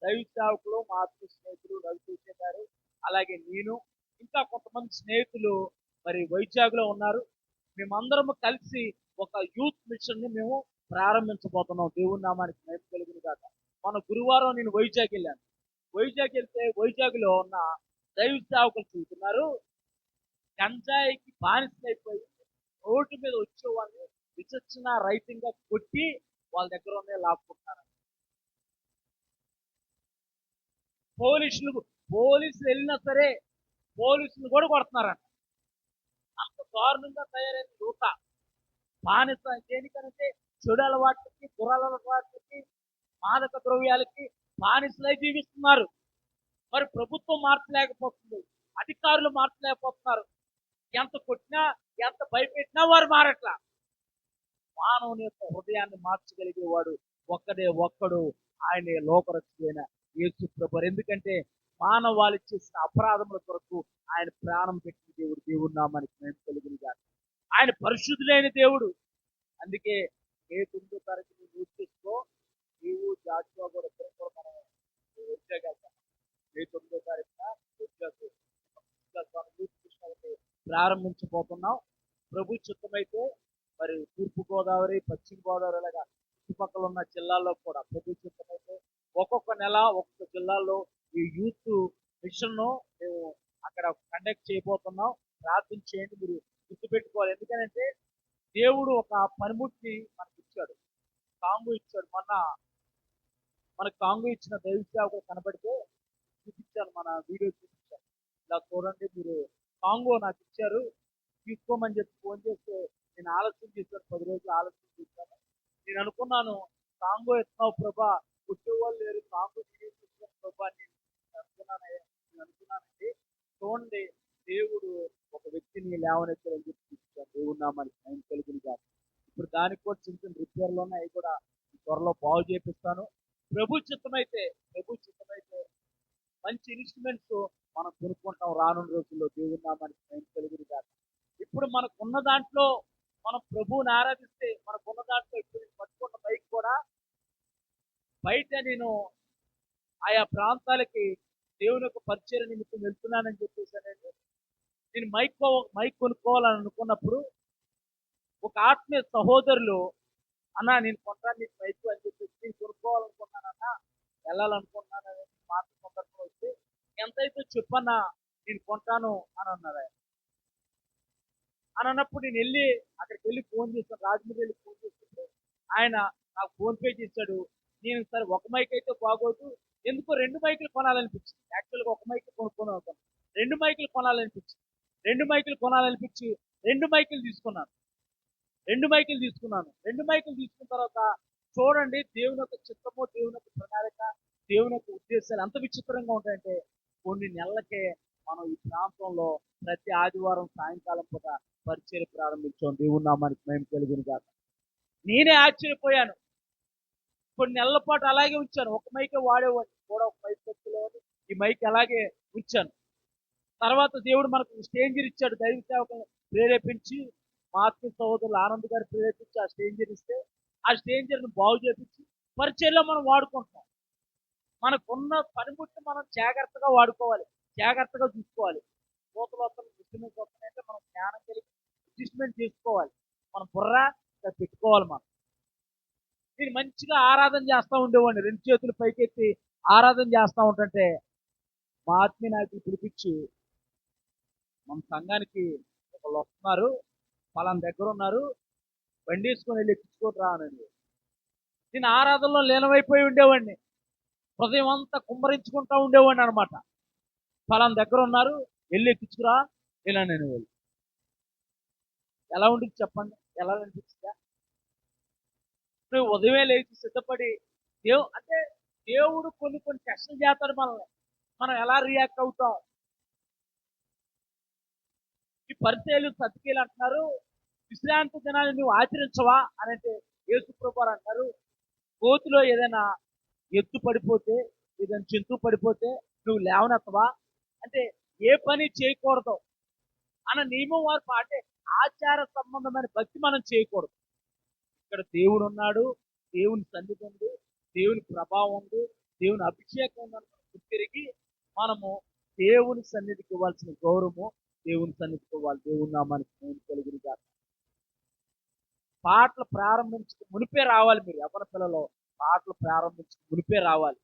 దైవ సేవకులు, మా ఆత్మీయ స్నేహితులు రవితేజ గారు, అలాగే నేను, ఇంకా కొంతమంది స్నేహితులు మరి వైజాగ్లో ఉన్నారు. మేమందరము కలిసి ఒక యూత్ మిషన్ ని మేము ప్రారంభించబోతున్నాం. దేవుని నామానికి మహిమ కలుగును గాక. మన గురువారం నేను వైజాగ్ వెళ్ళాను. వైజాగ్ వెళ్తే వైజాగ్లో ఉన్న దైవ సేవకులు చూస్తున్నారు, గంజాయికి బానిసైపోయి రోడ్డు మీద వచ్చే వాళ్ళని విచక్షణ రహితంగా కొట్టి వాళ్ళ దగ్గర ఉన్న లాక్కుంటున్నారు. పోలీసులు వెళ్ళినా సరే పోలీసులు కూడా కొడుతున్నారంట. అంత దారుణంగా తయారైన యువత బానిస. దేనికనంటే చెడు అలవాట్లకి, దురలవాట్లకి, మాదక ద్రవ్యాలకి బానిసలై జీవిస్తున్నారు. మరి ప్రభుత్వం మార్చలేకపోతుంది, అధికారులు మార్చలేకపోతున్నారు. ఎంత కొట్టినా, ఎంత భయపెట్టినా వారు మారట్లా. మానవుని యొక్క హృదయాన్ని మార్చగలిగేవాడు ఒక్కడు, ఆయనే లోకరక్షకుడైన యేసు ప్రభువు. ఎందుకంటే మానవాళి చేసిన అపరాధముల కొరకు ఆయన ప్రాణం పెట్టిన దేవుడు. దేవుడి నామానికి మహిమ కలుగును గాక. ఆయన పరిశుద్ధుడైన దేవుడు. అందుకే మే 9వ తారీఖు యూజ్ చేసుకో, నీవు జాషువా కూడా ఇద్దరు కూడా మనం ఉద్యోగాలు మే 9వ తారీఖున ప్రారంభించబోతున్నాం. ప్రభు చిత్తమైతే మరి తూర్పు గోదావరి, పశ్చిమ గోదావరి లాగా చుట్టుపక్కల ఉన్న జిల్లాల్లో కూడా ప్రభు చిత్తమైతే ఒక్కొక్క నెల ఒక్కొక్క జిల్లాలో ఈ యూత్ మిషన్ మేము అక్కడ కండక్ట్ చేయబోతున్నాం. ప్రార్థన చేయండి, మీరు గుర్తుపెట్టుకోవాలి. ఎందుకంటే దేవుడు ఒక పనిముట్టిని మనకి ఇచ్చాడు, కాంగు ఇచ్చాడు. మనకు కాంగు ఇచ్చిన దైవ సేవకులు కనబడితే చూపించాను, మన వీడియో చూపించాను. ఇలా చూడండి, మీరు కాంగో నాకు ఇచ్చారు, తీసుకోమని చెప్పి ఫోన్ చేస్తే నేను ఆలస్యం చేశాను, 10 రోజులు ఆలస్యం చేశాను. నేను అనుకున్నాను, కాంగో ఇస్తున్నావు ప్రభా, కొట్టేవాళ్ళు లేరు, కాంగో తీసుకున్నాను ప్రభా అని నేను అనుకున్నానండి. చూడండి, దేవుడు ఒక వ్యక్తిని లేవనెత్తారని చెప్పి చూపించాను. దేవుడు నామానికి మహిమ కలుగును గాక. ఇప్పుడు దానికి కూడా చిన్న చిన్న రిపేర్లోనే అవి కూడా త్వరలో బాగు చేపిస్తాను. ప్రభు చిత్తమైతే మంచి ఇన్స్ట్రుమెంట్స్ మనం కొనుక్కుంటాం రానున్న రోజుల్లో. దేవుడి నామానికి మహిమ కలుగును గాక. ఇప్పుడు మనకున్న దాంట్లో మనం ప్రభువుని ఆరాధిస్తే, మనకున్న దాంట్లో ఇప్పుడు నేను పట్టుకున్న బైక్ కూడా బయట నేను ఆయా ప్రాంతాలకి దేవుని యొక్క పరిచయ నిమిత్తం వెళ్తున్నానని చెప్పేసానండి. నేను మైక్ కొనుక్కోవాలని అనుకున్నప్పుడు ఒక ఆత్మీయ సహోదరులు, అన్నా నేను కొంటాను నీకు మైక్ అని చెప్పేసి, నేను కొనుక్కోవాలనుకున్నానన్నా, వెళ్ళాలనుకుంటున్నాను అని మాట సందర్భం వస్తే, ఎంతైతే చెప్పన్నా నేను కొంటాను అని అన్నారు ఆయన. అని అన్నప్పుడు నేను అక్కడికి వెళ్ళి ఫోన్ చేశాను, రాజమండ్రి వెళ్ళి ఫోన్ చేస్తుంటే ఆయన నాకు ఫోన్ పే చేశాడు. నేను సరే ఒక మైక్ అయితే బాగోదు, ఎందుకో 2 మైకులు కొనాలనిపించింది. యాక్చువల్గా ఒక మైక్ కొనుక్కొని అవుతాను, 2 మైకులు కొనాలనిపించి 2 మైకులు తీసుకున్నాను. 2 మైకులు తీసుకున్న తర్వాత చూడండి, దేవుని యొక్క చిత్తము, దేవుని యొక్క ప్రణాళిక, దేవుని యొక్క ఉద్దేశాలు ఎంత విచిత్రంగా ఉంటాయంటే, కొన్ని నెలలకే మనం ఈ ప్రాంతంలో ప్రతి ఆదివారం సాయంకాలం పూట పరిచయం ప్రారంభించాం. దేవుని నామానికి మహిమ కలుగును గాక. నేనే ఆశ్చర్యపోయాను. కొన్ని నెలల పాటు అలాగే ఉంచాను, ఒక మైకే వాడేవాడిని కూడా, ఒక మైక్ తెచ్చుకోవాలి, ఈ మైక్ అలాగే ఉంచాను. తర్వాత దేవుడు మనకు స్టేంజర్ ఇచ్చాడు. దైవ సేవకులను ప్రేరేపించి, మా ఆత్మీయ సహోదరులు ఆనంద్ గారు ప్రేరేపించి ఆ స్టేంజర్ ఇస్తే, ఆ స్టేంజర్ను బాగు చేపించి పరిచయంలో మనం వాడుకుంటాం. మనకున్న పనిముట్టు మనం జాగ్రత్తగా వాడుకోవాలి, జాగ్రత్తగా చూసుకోవాలి. కోతలు వస్తున్నాయి, డిస్టర్బెన్స్ వస్తున్నాయి అంటే మనం జ్ఞానం కలిగి అడ్జస్ట్మెంట్ చేసుకోవాలి. మన బుర్ర ఇక్కడ పెట్టుకోవాలి. మనం నేను మంచిగా ఆరాధన చేస్తూ ఉండేవాడిని, రెండు చేతులు పైకెత్తి ఆరాధన చేస్తూ ఉంటుంటే మా ఆత్మీయ నాయకులు పిలిపించి, మన సంఘానికి ఒకళ్ళు వస్తున్నారు, పలానా దగ్గర ఉన్నారు, బండి వేసుకొని వెళ్ళి ఎక్కించుకొని రానండి. నేను ఆరాధనలో లీనమైపోయి ఉండేవాడిని, హృదయం అంతా కుమ్మరించుకుంటా ఉండేవాడిని అనమాట. పలానా దగ్గర ఉన్నారు, వెళ్ళి ఎక్కించుకురా ఇలా నేను వెళ్ళి. ఎలా ఉంటుంది చెప్పండి, ఎలా అనిపిస్తుందా? నువ్వు ఉదయమే లేచి సిద్ధపడి అంటే దేవుడు కొన్ని కొన్ని టెస్టులు చేస్తాడు మనల్ని, మనం ఎలా రియాక్ట్ అవుతాం. ఈ పరిచయాలు సత్కేలు అంటున్నారు, విశ్రాంతి దినాన్ని నువ్వు ఆచరించవా అని అంటే యేసు ప్రభువారు అంటారు, కోతిలో ఏదైనా ఎత్తు పడిపోతే, ఏదైనా జంతువు పడిపోతే నువ్వు లేవనెత్తవా అంటే ఏ పని చేయకూడదు అన్న నియమం వారు పాటే. ఆచార సంబంధమైన భక్తి మనం చేయకూడదు. ఇక్కడ దేవుడు ఉన్నాడు, దేవుని సన్నిధి ఉంది, దేవుని ప్రభావం ఉంది, దేవుని అభిషేకం ఉందని తిరిగి మనము దేవుని సన్నిధికి ఇవ్వాల్సిన గౌరవము దేవుని సన్నిధికి ఇవ్వాలి. దేవుని నామానికి నేను కలిగిన కాదు. పాటలు ప్రారంభించక మునిపే రావాలి. మీరు యవ్వన పిల్లలు పాటలు ప్రారంభించక మునిపే రావాలి,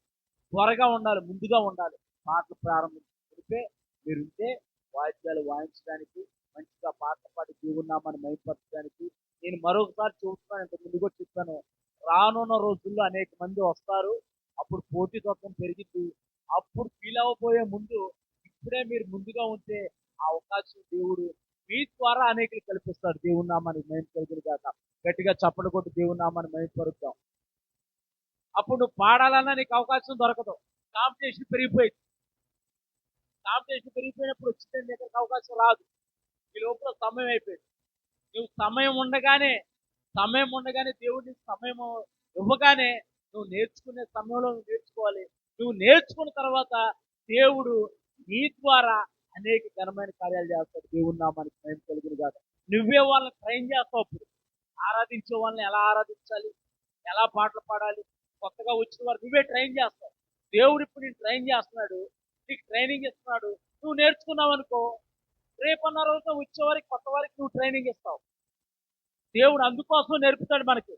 త్వరగా ఉండాలి, ముందుగా ఉండాలి. పాటలు ప్రారంభించక మునిపే మీరు ఉంటే వాయిద్యాలు వాయించడానికి, మంచిగా పాటలు పాడి దేవుని నామాన్ని మైపరచడానికి. నేను మరొకసారి చూస్తున్నాను, ఇంత ముందు కూడా చెప్పాను, రానున్న రోజుల్లో అనేక మంది వస్తారు, అప్పుడు పోటీతత్వం పెరిగింది. అప్పుడు ఫీల్ అవ్వబోయే ముందు ఇప్పుడే మీరు ముందుగా ఉంటే ఆ అవకాశం దేవుడు మీ ద్వారా అనేకలు కల్పిస్తాడు. దేవుని నామానికి మేము కలిగిన కాక గట్టిగా చప్పట్లు కొట్టి దేవుని నామాన్ని మేము పరుద్దాం. అప్పుడు నువ్వు పాడాలన్నా నీకు అవకాశం దొరకదు, కాంపిటీషన్ పెరిగిపోయింది. కాంపిటీషన్ పెరిగిపోయినప్పుడు వచ్చింది దగ్గరకు అవకాశం రాదు. ఈ లోపల సమయం అయిపోయింది. నువ్వు సమయం ఉండగానే దేవుడి సమయం ఇవ్వగానే నువ్వు నేర్చుకునే సమయంలో నువ్వు నేర్చుకోవాలి. నువ్వు నేర్చుకున్న తర్వాత దేవుడు నీ ద్వారా అనేక ఘనమైన కార్యాలు చేస్తాడు. దేవుని నామానికి మేము కలిగిన కాదు. నువ్వే వాళ్ళని ట్రైన్ చేస్తావు. అప్పుడు ఆరాధించే వాళ్ళని ఎలా ఆరాధించాలి, ఎలా పాటలు పాడాలి, కొత్తగా వచ్చిన వారు నువ్వే ట్రైన్ చేస్తావు. దేవుడు ఇప్పుడు నేను ట్రైన్ చేస్తున్నాడు, నీకు ట్రైనింగ్ ఇస్తున్నాడు. నువ్వు నేర్చుకున్నావు అనుకో, రేపన్న రోజున వచ్చేవారికి కొత్త వారికి నువ్వు ట్రైనింగ్ ఇస్తావు. దేవుడు అందుకోసం నేర్పుతాడు మనకి.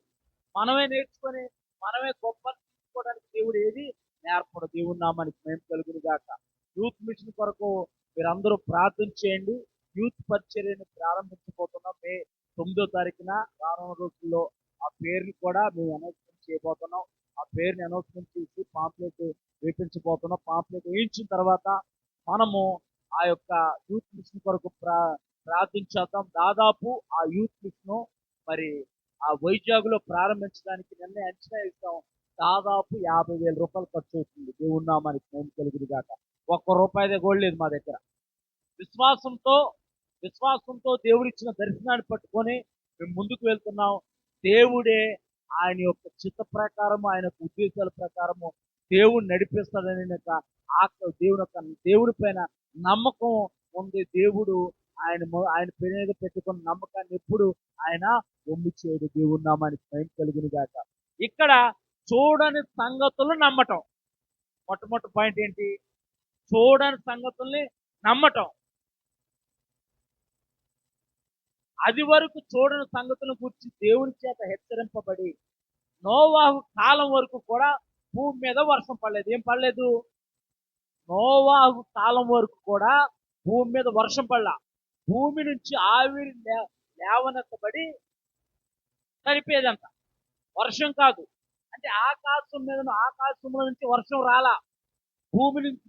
మనమే నేర్చుకొని మనమే గొప్ప తీసుకోవడానికి దేవుడు ఏది నేర్పడు. దేవుని నామానికి మేము కలుగును గాక. యూత్ మిషన్ కొరకు మీరందరూ ప్రార్థన చేయండి. యూత్ పరిచర్యను ప్రారంభించబోతున్నాం మే 9వ తారీఖున. రానున్న రోజుల్లో ఆ పేరుని కూడా మేము అనౌన్స్మెంట్ చేయబోతున్నాం. ఆ పేరుని అనౌన్స్మెంట్ చేసి పాంప్లెట్ వేయించబోతున్నాం. పాంప్లెట్ వేయించిన తర్వాత మనము ఆ యొక్క యూత్ మిషన్ కొరకు ప్రార్థించేద్దాం. దాదాపు ఆ యూత్ మిషన్ మరి ఆ వైజాగ్లో ప్రారంభించడానికి నిన్న అంచనా ఇస్తాం, దాదాపు 50,000 రూపాయలు ఖర్చు అవుతుంది. దేవుని నామానికి మేము కలుగును గాక. ₹1 కూడా లేదు మా దగ్గర. విశ్వాసంతో దేవుడిచ్చిన దర్శనాన్ని పట్టుకొని మేము ముందుకు వెళ్తున్నాం. దేవుడే ఆయన యొక్క చిత్త ప్రకారము, ఆయన యొక్క ఉద్దేశాల ప్రకారము దేవుడు నడిపిస్తాడని దేవుడి పైన నమ్మకం ఉంది. దేవుడు ఆయన పేరు పెట్టుకున్న నమ్మకాన్ని ఎప్పుడు ఆయన ఒమ్మి చేయడు. దేవుడి నామానికి భయం కలుగును గాక. ఇక్కడ చూడని సంగతులు నమ్మటం. మొట్టమొదటి పాయింట్ ఏంటి? చూడని సంగతుల్ని నమ్మటం. అది వరకు చూడని సంగతులను గురించి దేవుని చేత హెచ్చరింపబడి నోవాహు కాలం వరకు కూడా భూమి మీద వర్షం పడలేదు. ఏం పడలేదు? నోవాహు కాలం వరకు కూడా భూమి మీద వర్షం పడలా. భూమి నుంచి ఆవిరి లేవనెత్తబడి చనిపోయేదంట, వర్షం కాదు. అంటే ఆకాశంలో నుంచి వర్షం రాలా.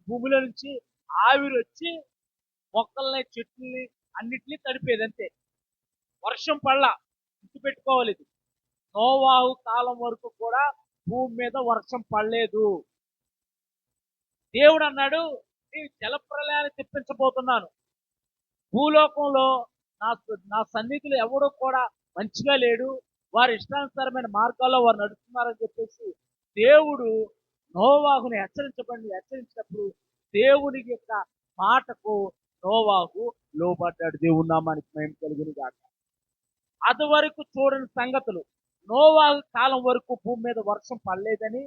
భూమిలో నుంచి ఆవిరి వచ్చి మొక్కల్ని, చెట్లని అన్నిటినీ తడిపేది, అంతే. వర్షం పడలా. గుర్తుపెట్టుకోవాలి ఇది. నోవాహు కాలం వరకు కూడా భూమి మీద వర్షం పడలేదు. దేవుడు అన్నాడు, నేను జలప్రలయాన్ని తెప్పించబోతున్నాను. భూలోకంలో నా సన్నిధిలో ఎవడో కూడా మంచిగా లేడు, వారి ఇష్టానుసారమైన మార్గాల్లో వారు నడుస్తున్నారని చెప్పేసి దేవుడు నోవాహుని హెచ్చరించినప్పుడు దేవుని యొక్క మాటకు నోవాహు లోబడ్డాడు. దేవుని నామానికి మహిమ కలుగును గాక. అది వరకు చూడని సంగతులు. నోవాహు కాలం వరకు భూమి మీద వర్షం పడలేదని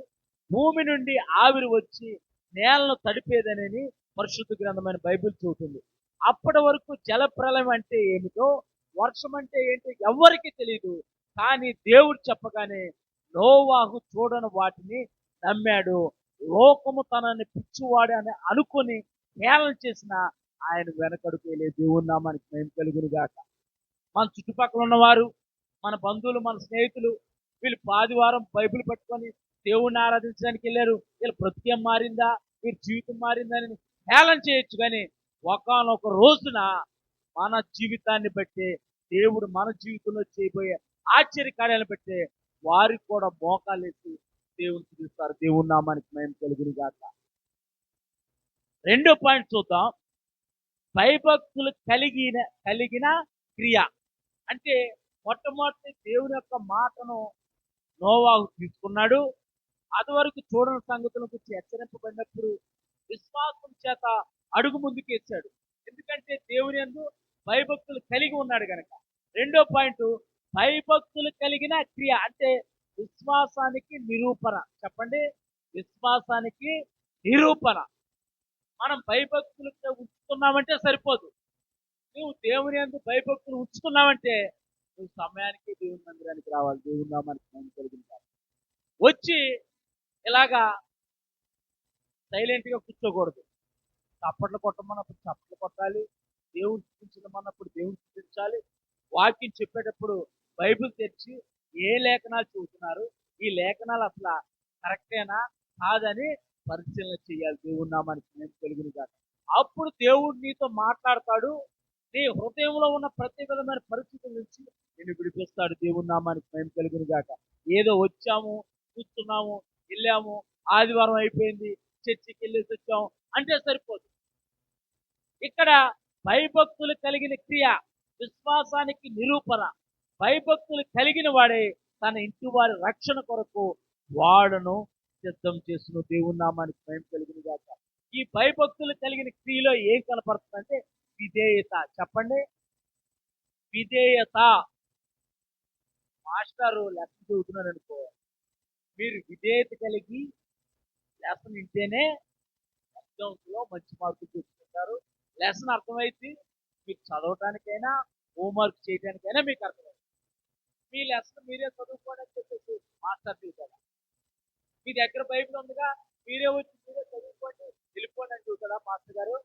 భూమి నుండి ఆవిరి వచ్చి నేలను తడిపేదనని పరిశుద్ధ గ్రంథమైన బైబిల్ చెబుతుంది. అప్పటి వరకు జల ప్రళయం అంటే ఏమిటో, వర్షం అంటే ఏంటో ఎవ్వరికీ తెలియదు. కానీ దేవుడు చెప్పగానే నోవాహు చూడని వాటిని నమ్మాడు. లోకము తనని పిచ్చివాడు అని అనుకొని హేళన చేసిన ఆయన వెనకడుగు వేయలేదు. దేవుని నామానికి మేము కలుగును గాక. మన చుట్టుపక్కల ఉన్నవారు, మన బంధువులు, మన స్నేహితులు వీళ్ళు ఆదివారం బైబిల్ పట్టుకొని దేవుణ్ణి ఆరాధించడానికి వెళ్ళారు. వీళ్ళ బ్రతికేం మారిందా, వీరి జీవితం మారిందా అని హేళన చేయొచ్చు. కానీ ఒకానొక రోజున మన జీవితాన్ని బట్టి దేవుడు మన జీవితంలో చేయబోయే ఆశ్చర్యకార్యాలను బట్టి వారికి కూడా మోకాలేసి దేవుని చూస్తారు. దేవుని నామానికి మేము కలుగును గాక. రెండో పాయింట్ చూద్దాం. భయభక్తులు కలిగిన క్రియ అంటే మొట్టమొదటి దేవుని యొక్క మాటను నోవాహు తీసుకున్నాడు. అది వరకు చూడని సంగతుల గురించి హెచ్చరింపబడినప్పుడు విశ్వాసం చేత అడుగు ముందుకు వేశాడు. ఎందుకంటే దేవుని యందు భయభక్తులు కలిగి ఉన్నాడు గనక. రెండో పాయింట్, భయభక్తులు కలిగిన క్రియ అంటే విశ్వాసానికి నిరూపణ. చెప్పండి, విశ్వాసానికి నిరూపణ. మనం భయభక్తులతో ఉంచుకున్నామంటే సరిపోదు. నువ్వు దేవుని యందు భయభక్తులు ఉంచుకున్నావంటే నువ్వు సమయానికి దేవుని మందిరానికి రావాలి. దేవుని నామానికి మహిమ కలుగును గాక. వచ్చి ఇలాగా సైలెంట్గా కూర్చోకూడదు. చప్పట్లు కొట్టమన్నప్పుడు చప్పట్లు కొట్టాలి. దేవుని స్థుతించమన్నప్పుడు దేవుని స్థుతించాలి. వాక్యం చెప్పేటప్పుడు బైబిల్ తెరిచి ఏ లేఖనాలు చెబుతున్నారు, ఈ లేఖనాలు అసలు కరెక్టేనా కాదని పరిశీలన చేయాలి. దేవుని నామానికి మేము కలుగును గాక. అప్పుడు దేవుడు నీతో మాట్లాడతాడు. నీ హృదయంలో ఉన్న ప్రతి విధమైన పరిస్థితుల నుంచి నేను విడిపిస్తాడు. దేవుని నామానికి మేము కలుగును గాక. ఏదో వచ్చాము, కూర్చున్నాము, వెళ్ళాము, ఆదివారం అయిపోయింది, చర్చికి వెళ్ళేసి వచ్చాము అంటే సరిపోదు. ఇక్కడ భయభక్తులు కలిగిన క్రియ విశ్వాసానికి నిరూపణ. భయభక్తులు కలిగిన వాడే తన ఇంటి వారి రక్షణ కొరకు వాడను సిద్ధం చేసిన. దేవుని నామానికి మేము కలిగిన గాక. ఈ భయభక్తులు కలిగిన క్రియలో ఏం కనపడుతుందంటే విధేయత. చెప్పండి, విధేయత. మాస్టారు లెసన్ చదువుతున్నారు అనుకో, మీరు విధేయత కలిగి లెసన్ వింటేనే ఎగ్జామ్స్లో మంచి మార్కులు తెచ్చుకుంటారు. లెసన్ అర్థమైంది మీకు చదవటానికైనా హోంవర్క్ చేయడానికైనా మీకు అర్థమైంది. మీ లెసన్ మీరే చదువుకోండి అని చెప్పేసి మాస్టర్ చూసారా? మీ దగ్గర బైబిల్ ఉందిగా, మీరే వచ్చి మీరే చదువుకోండి వెళ్ళిపోండి అని చూసారా మాస్టర్ గారు?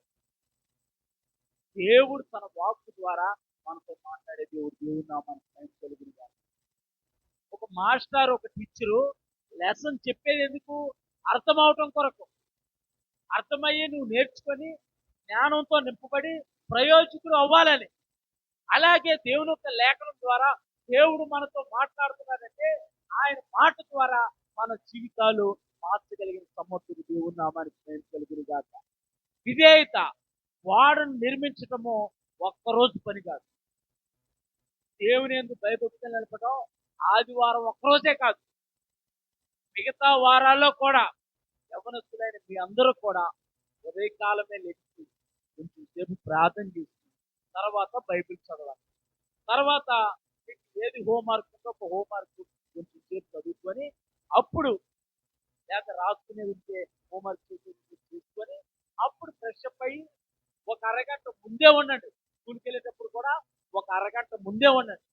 దేవుడు తన వాక్కు ద్వారా మనతో మాట్లాడే దేవుడు. దేవుడు నామానికి మహిమ కలుగును గాక. ఒక మాస్టర్, ఒక టీచరు లెసన్ చెప్పేది ఎందుకు? అర్థం అవటం కొరకు. అర్థమయ్యి నువ్వు నేర్చుకొని జ్ఞానంతో నింపబడి ప్రయోజకుడు అవ్వాలని. అలాగే దేవుని యొక్క లేఖనం ద్వారా దేవుడు మనతో మాట్లాడుతున్నాడంటే ఆయన మాట ద్వారా మన జీవితాలు మార్చగలిగిన సమర్థుడు. దేవుని నామానికి మహిమ కలుగును గాక. విధేయత. వాడను నిర్మించటము ఒక్కరోజు పని కాదు. దేవుని యందు భయభక్తులు నిలపడం ఆదివారం ఒక్కరోజే కాదు, మిగతా వారాల్లో కూడా యవనస్తులైన మీ అందరూ కూడా ఉదయకాలమే లేచి కొంచెం సేపు ప్రార్థన చేసి తర్వాత బైబిల్ చదవాలి. తర్వాత మీకు ఏది హోంవర్క్ ఉందో ఒక హోంవర్క్ కొంచెం సేపు చదువుకొని అప్పుడు, లేదా రాసుకునే ఉంటే హోంవర్క్ చూసుకొని అప్పుడు ఫ్రెష్ అప్ అయ్యి ఒక అరగంట ముందే ఉండండి. స్కూల్కి వెళ్ళేటప్పుడు కూడా ఒక అరగంట ముందే ఉండండి.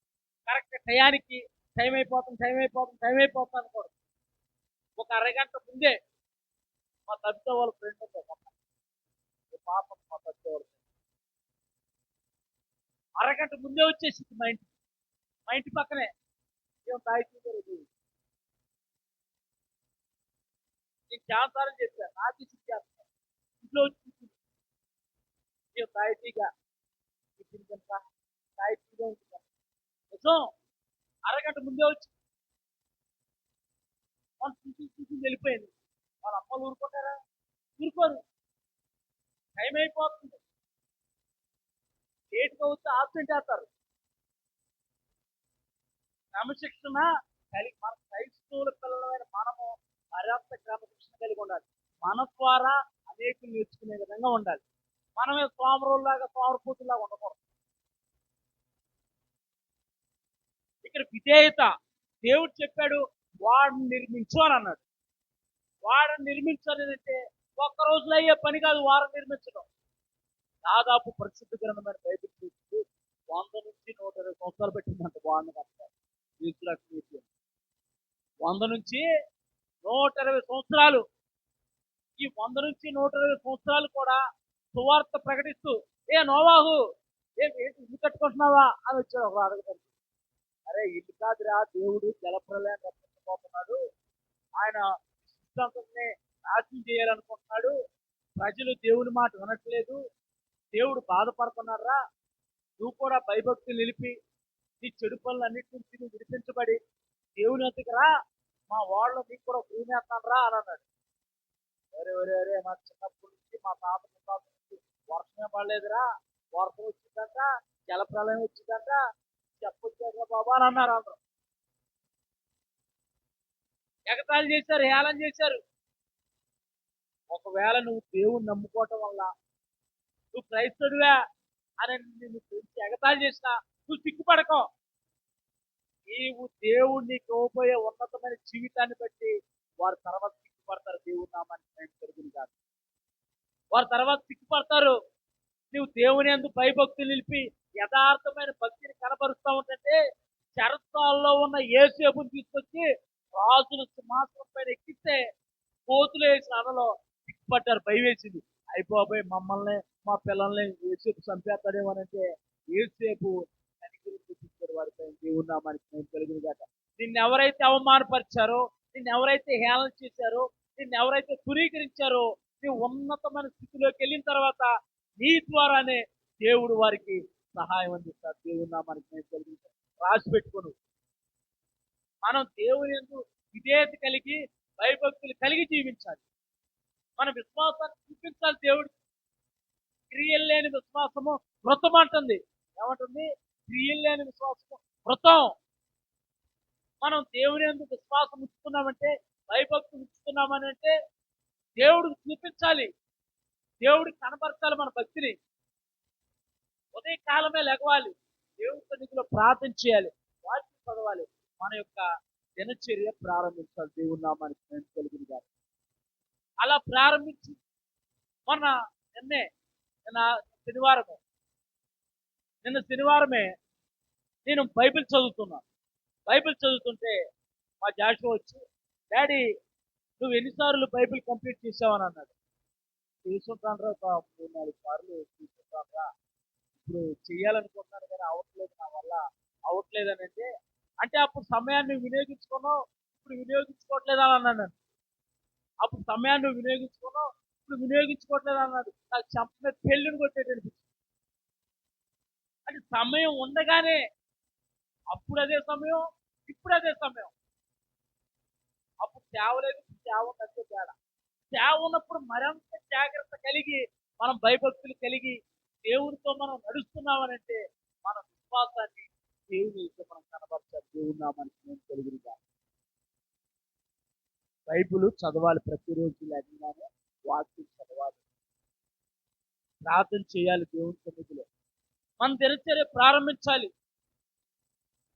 కరెక్ట్ టయానికి టైం అయిపోతుంది అనుకోండి. ఒక అరగంట ముందే. మా తగ్గితే వాళ్ళ ఫ్రెండ్ ఉంటే పాప, మా తగ్గితే వాళ్ళ అరగంట ముందే వచ్చేసింది మా ఇంటి పక్కనే. ఏం తాగితే నేను చాలాసార్లు చెప్పాను, నాకు చేస్తాను ఇంట్లో వచ్చి మేము తాయితీగా తాయితీగా ఉంటున్నాం. నిజం, అరగంట ముందే వచ్చి వాళ్ళు చూసి వెళ్ళిపోయింది. వాళ్ళ అమ్మలు ఊరుకుంటారా? ఊరుకోరు. టైం అయిపోతుంది, లేట్గా వస్తే ఆబ్సెంట్ చేస్తారు. క్రమశిక్షణ కలిగి మన క్రైస్తవుల పిల్లలైన మనము మరింత క్రమశిక్షణ కలిగి ఉండాలి. మన ద్వారా అనేకులు నేర్చుకునే విధంగా ఉండాలి. మనమే సోమరులాగా సోమరపూతులాగా ఉండకూడదు. ఇక్కడ విధేయత. దేవుడు చెప్పాడు వాడిని నిర్మించు అని అన్నాడు. వాడని నిర్మించాలంటే ఒక్క రోజులో అయ్యే పని కాదు వారం నిర్మించడం. దాదాపు పరిశుద్ధ గ్రంథమైన బైబిల్ చూసి 100 నుంచి 120 సంవత్సరాలు పెట్టిందంట బాగుంది కనుక 100 నుంచి 120 సంవత్సరాలు. ఈ 100 నుంచి 120 సంవత్సరాలు కూడా సువార్త ప్రకటిస్తూ నోవాహు ఏంటి ఇల్లు కట్టుకుంటున్నావా అని వచ్చాడు ఒక అడగడానికి. అరే ఇల్లు కాదురా, దేవుడు జలప్రలయాన్ని రక్షించబోతున్నాడు, ఆయన సిద్ధాంతాన్ని నాశనం చేయాలనుకుంటున్నాడు, ప్రజలు దేవుని మాట వినట్లేదు, దేవుడు బాధపడుతున్నారా, నువ్వు కూడా భయభక్తులు నిలిపి నీ చెడు పనులన్నిటి నుంచి నువ్వు విడిపించబడి దేవుని వద్దకు రా, మా వాళ్ళు నీకు కూడా భూమేస్తాను రా అని అన్నాడు. అరే మా చిన్నప్పటి నుంచి మా తాత ముత్తాత నుంచి వర్షమే పడలేదురా, వర్షం వచ్చిందంట, జలప్రలయం వచ్చిందంట, చెప్పొచ్చారా బాబా అని అన్నారు అందరూ. ఎగతాళి చేశారు, హేళన చేశారు. ఒకవేళ నువ్వు దేవుని నమ్ముకోవటం వల్ల నువ్వు క్రైస్తవుడివా అని నిన్ను ఎగతాళి చేసినా నువ్వు సిగ్గుపడకో. నీవు దేవుడు నీకు ఇవ్వబోయే ఉన్నతమైన జీవితాన్ని బట్టి వారు తర్వాత సిగ్గుపడతారు. దేవుని నామానికి కలుగును కాదు, వారు తర్వాత సిగ్గుపడతారు. నువ్వు దేవుని యందు భయభక్తులు నిలిపి యథార్థమైన భక్తిని కనబరుస్తా ఉంటే చరస్తాల్లో ఉన్న యేసేపుని తీసుకొచ్చి రాజుల సింహాసనం పైన ఎక్కిస్తే కోతులు వేసిన అనలో సిగ్గుపడ్డారు, భయం వేసింది. అయిపోయి మమ్మల్ని మా పిల్లల్ని యేసేపు చంపేస్తాడేమోనంటే యేసేపు కనికరం చూపించారు వారిపై. దేవుని నామానికి మేము కలుగును గాక. నిన్ను ఎవరైతే అవమానపరిచారో, నిన్ను ఎవరైతే హేళన చేశారో, నిన్ను ఎవరైతే దురీకరించారో, నీ ఉన్నతమైన స్థితిలోకి వెళ్ళిన తర్వాత నీ ద్వారానే దేవుడు వారికి సహాయం అందిస్తాడు. దేవుని నామానికి మేము కలుగును గాక. రాసి పెట్టుకోను. మనం దేవుని యందు విధేయత కలిగి భయభక్తులు కలిగి జీవించాలి. మన విశ్వాసాన్ని చూపించాలి. దేవుడు క్రియలు లేని విశ్వాసము మృతం అంటుంది. ఏమంటుంది? క్రియలు లేని విశ్వాసము మృతం. మనం దేవుని యందు విశ్వాసం ఉంచుతున్నామంటే, భయభక్తులు ఉంచుతున్నామని అంటే దేవుడికి చూపించాలి, దేవుడికి కనపరచాలి మన భక్తిని. ఉదయకాలమే లెగవాలి, దేవుడి సన్నిధిలో ప్రార్థన చేయాలి, వాక్యం చదవాలి, మన యొక్క దినచర్య ప్రారంభించాలి. దేవుని నామానికి మేము కలుగును గాక. అలా ప్రారంభించి నిన్న శనివారమే నేను బైబిల్ చదువుతున్నాను. బైబిల్ చదువుతుంటే మా జాషువా వచ్చి, డాడీ నువ్వు ఎన్నిసార్లు బైబిల్ కంప్లీట్ చేసావని అన్నాడు. తీసుకుంటాను రా, ఒక 3-4 సార్లు తీసుకుంటాను రా, ఇప్పుడు చెయ్యాలనుకుంటున్నాను కానీ అవ్వట్లేదు, నా వల్ల అవ్వట్లేదు అని అంటే అప్పుడు సమయాన్ని వినియోగించుకున్నావు, ఇప్పుడు వినియోగించుకోవట్లేదు అని అన్నాడు. అప్పుడు సమయాన్ని వినియోగించుకున్నావు, ఇప్పుడు వినియోగించుకోవట్లేదు అన్నాడు. నాకు చంప పెళ్ళిని కొట్టేటనిపించింది. అంటే సమయం ఉండగానే అప్పుడు అదే సమయం, ఇప్పుడు అదే సమయం. అప్పుడు సేవ లేదు, సేవ ఉన్నట్టే తేడా. సేవ ఉన్నప్పుడు మరింత జాగ్రత్త కలిగి మనం భయభక్తులు కలిగి దేవునితో మనం నడుస్తున్నామనంటే మన విశ్వాసాన్ని దేవుని మనం కనబరచాలి. దేవుని నామానికి మేము కలుగును గాక. బైబిల్ చదవాలి, ప్రతిరోజు లేకుండానే వాక్యం చదవాలి, ప్రార్థన చేయాలి దేవుని సన్నిధిలో. మన దినచర్య ప్రారంభించాలి.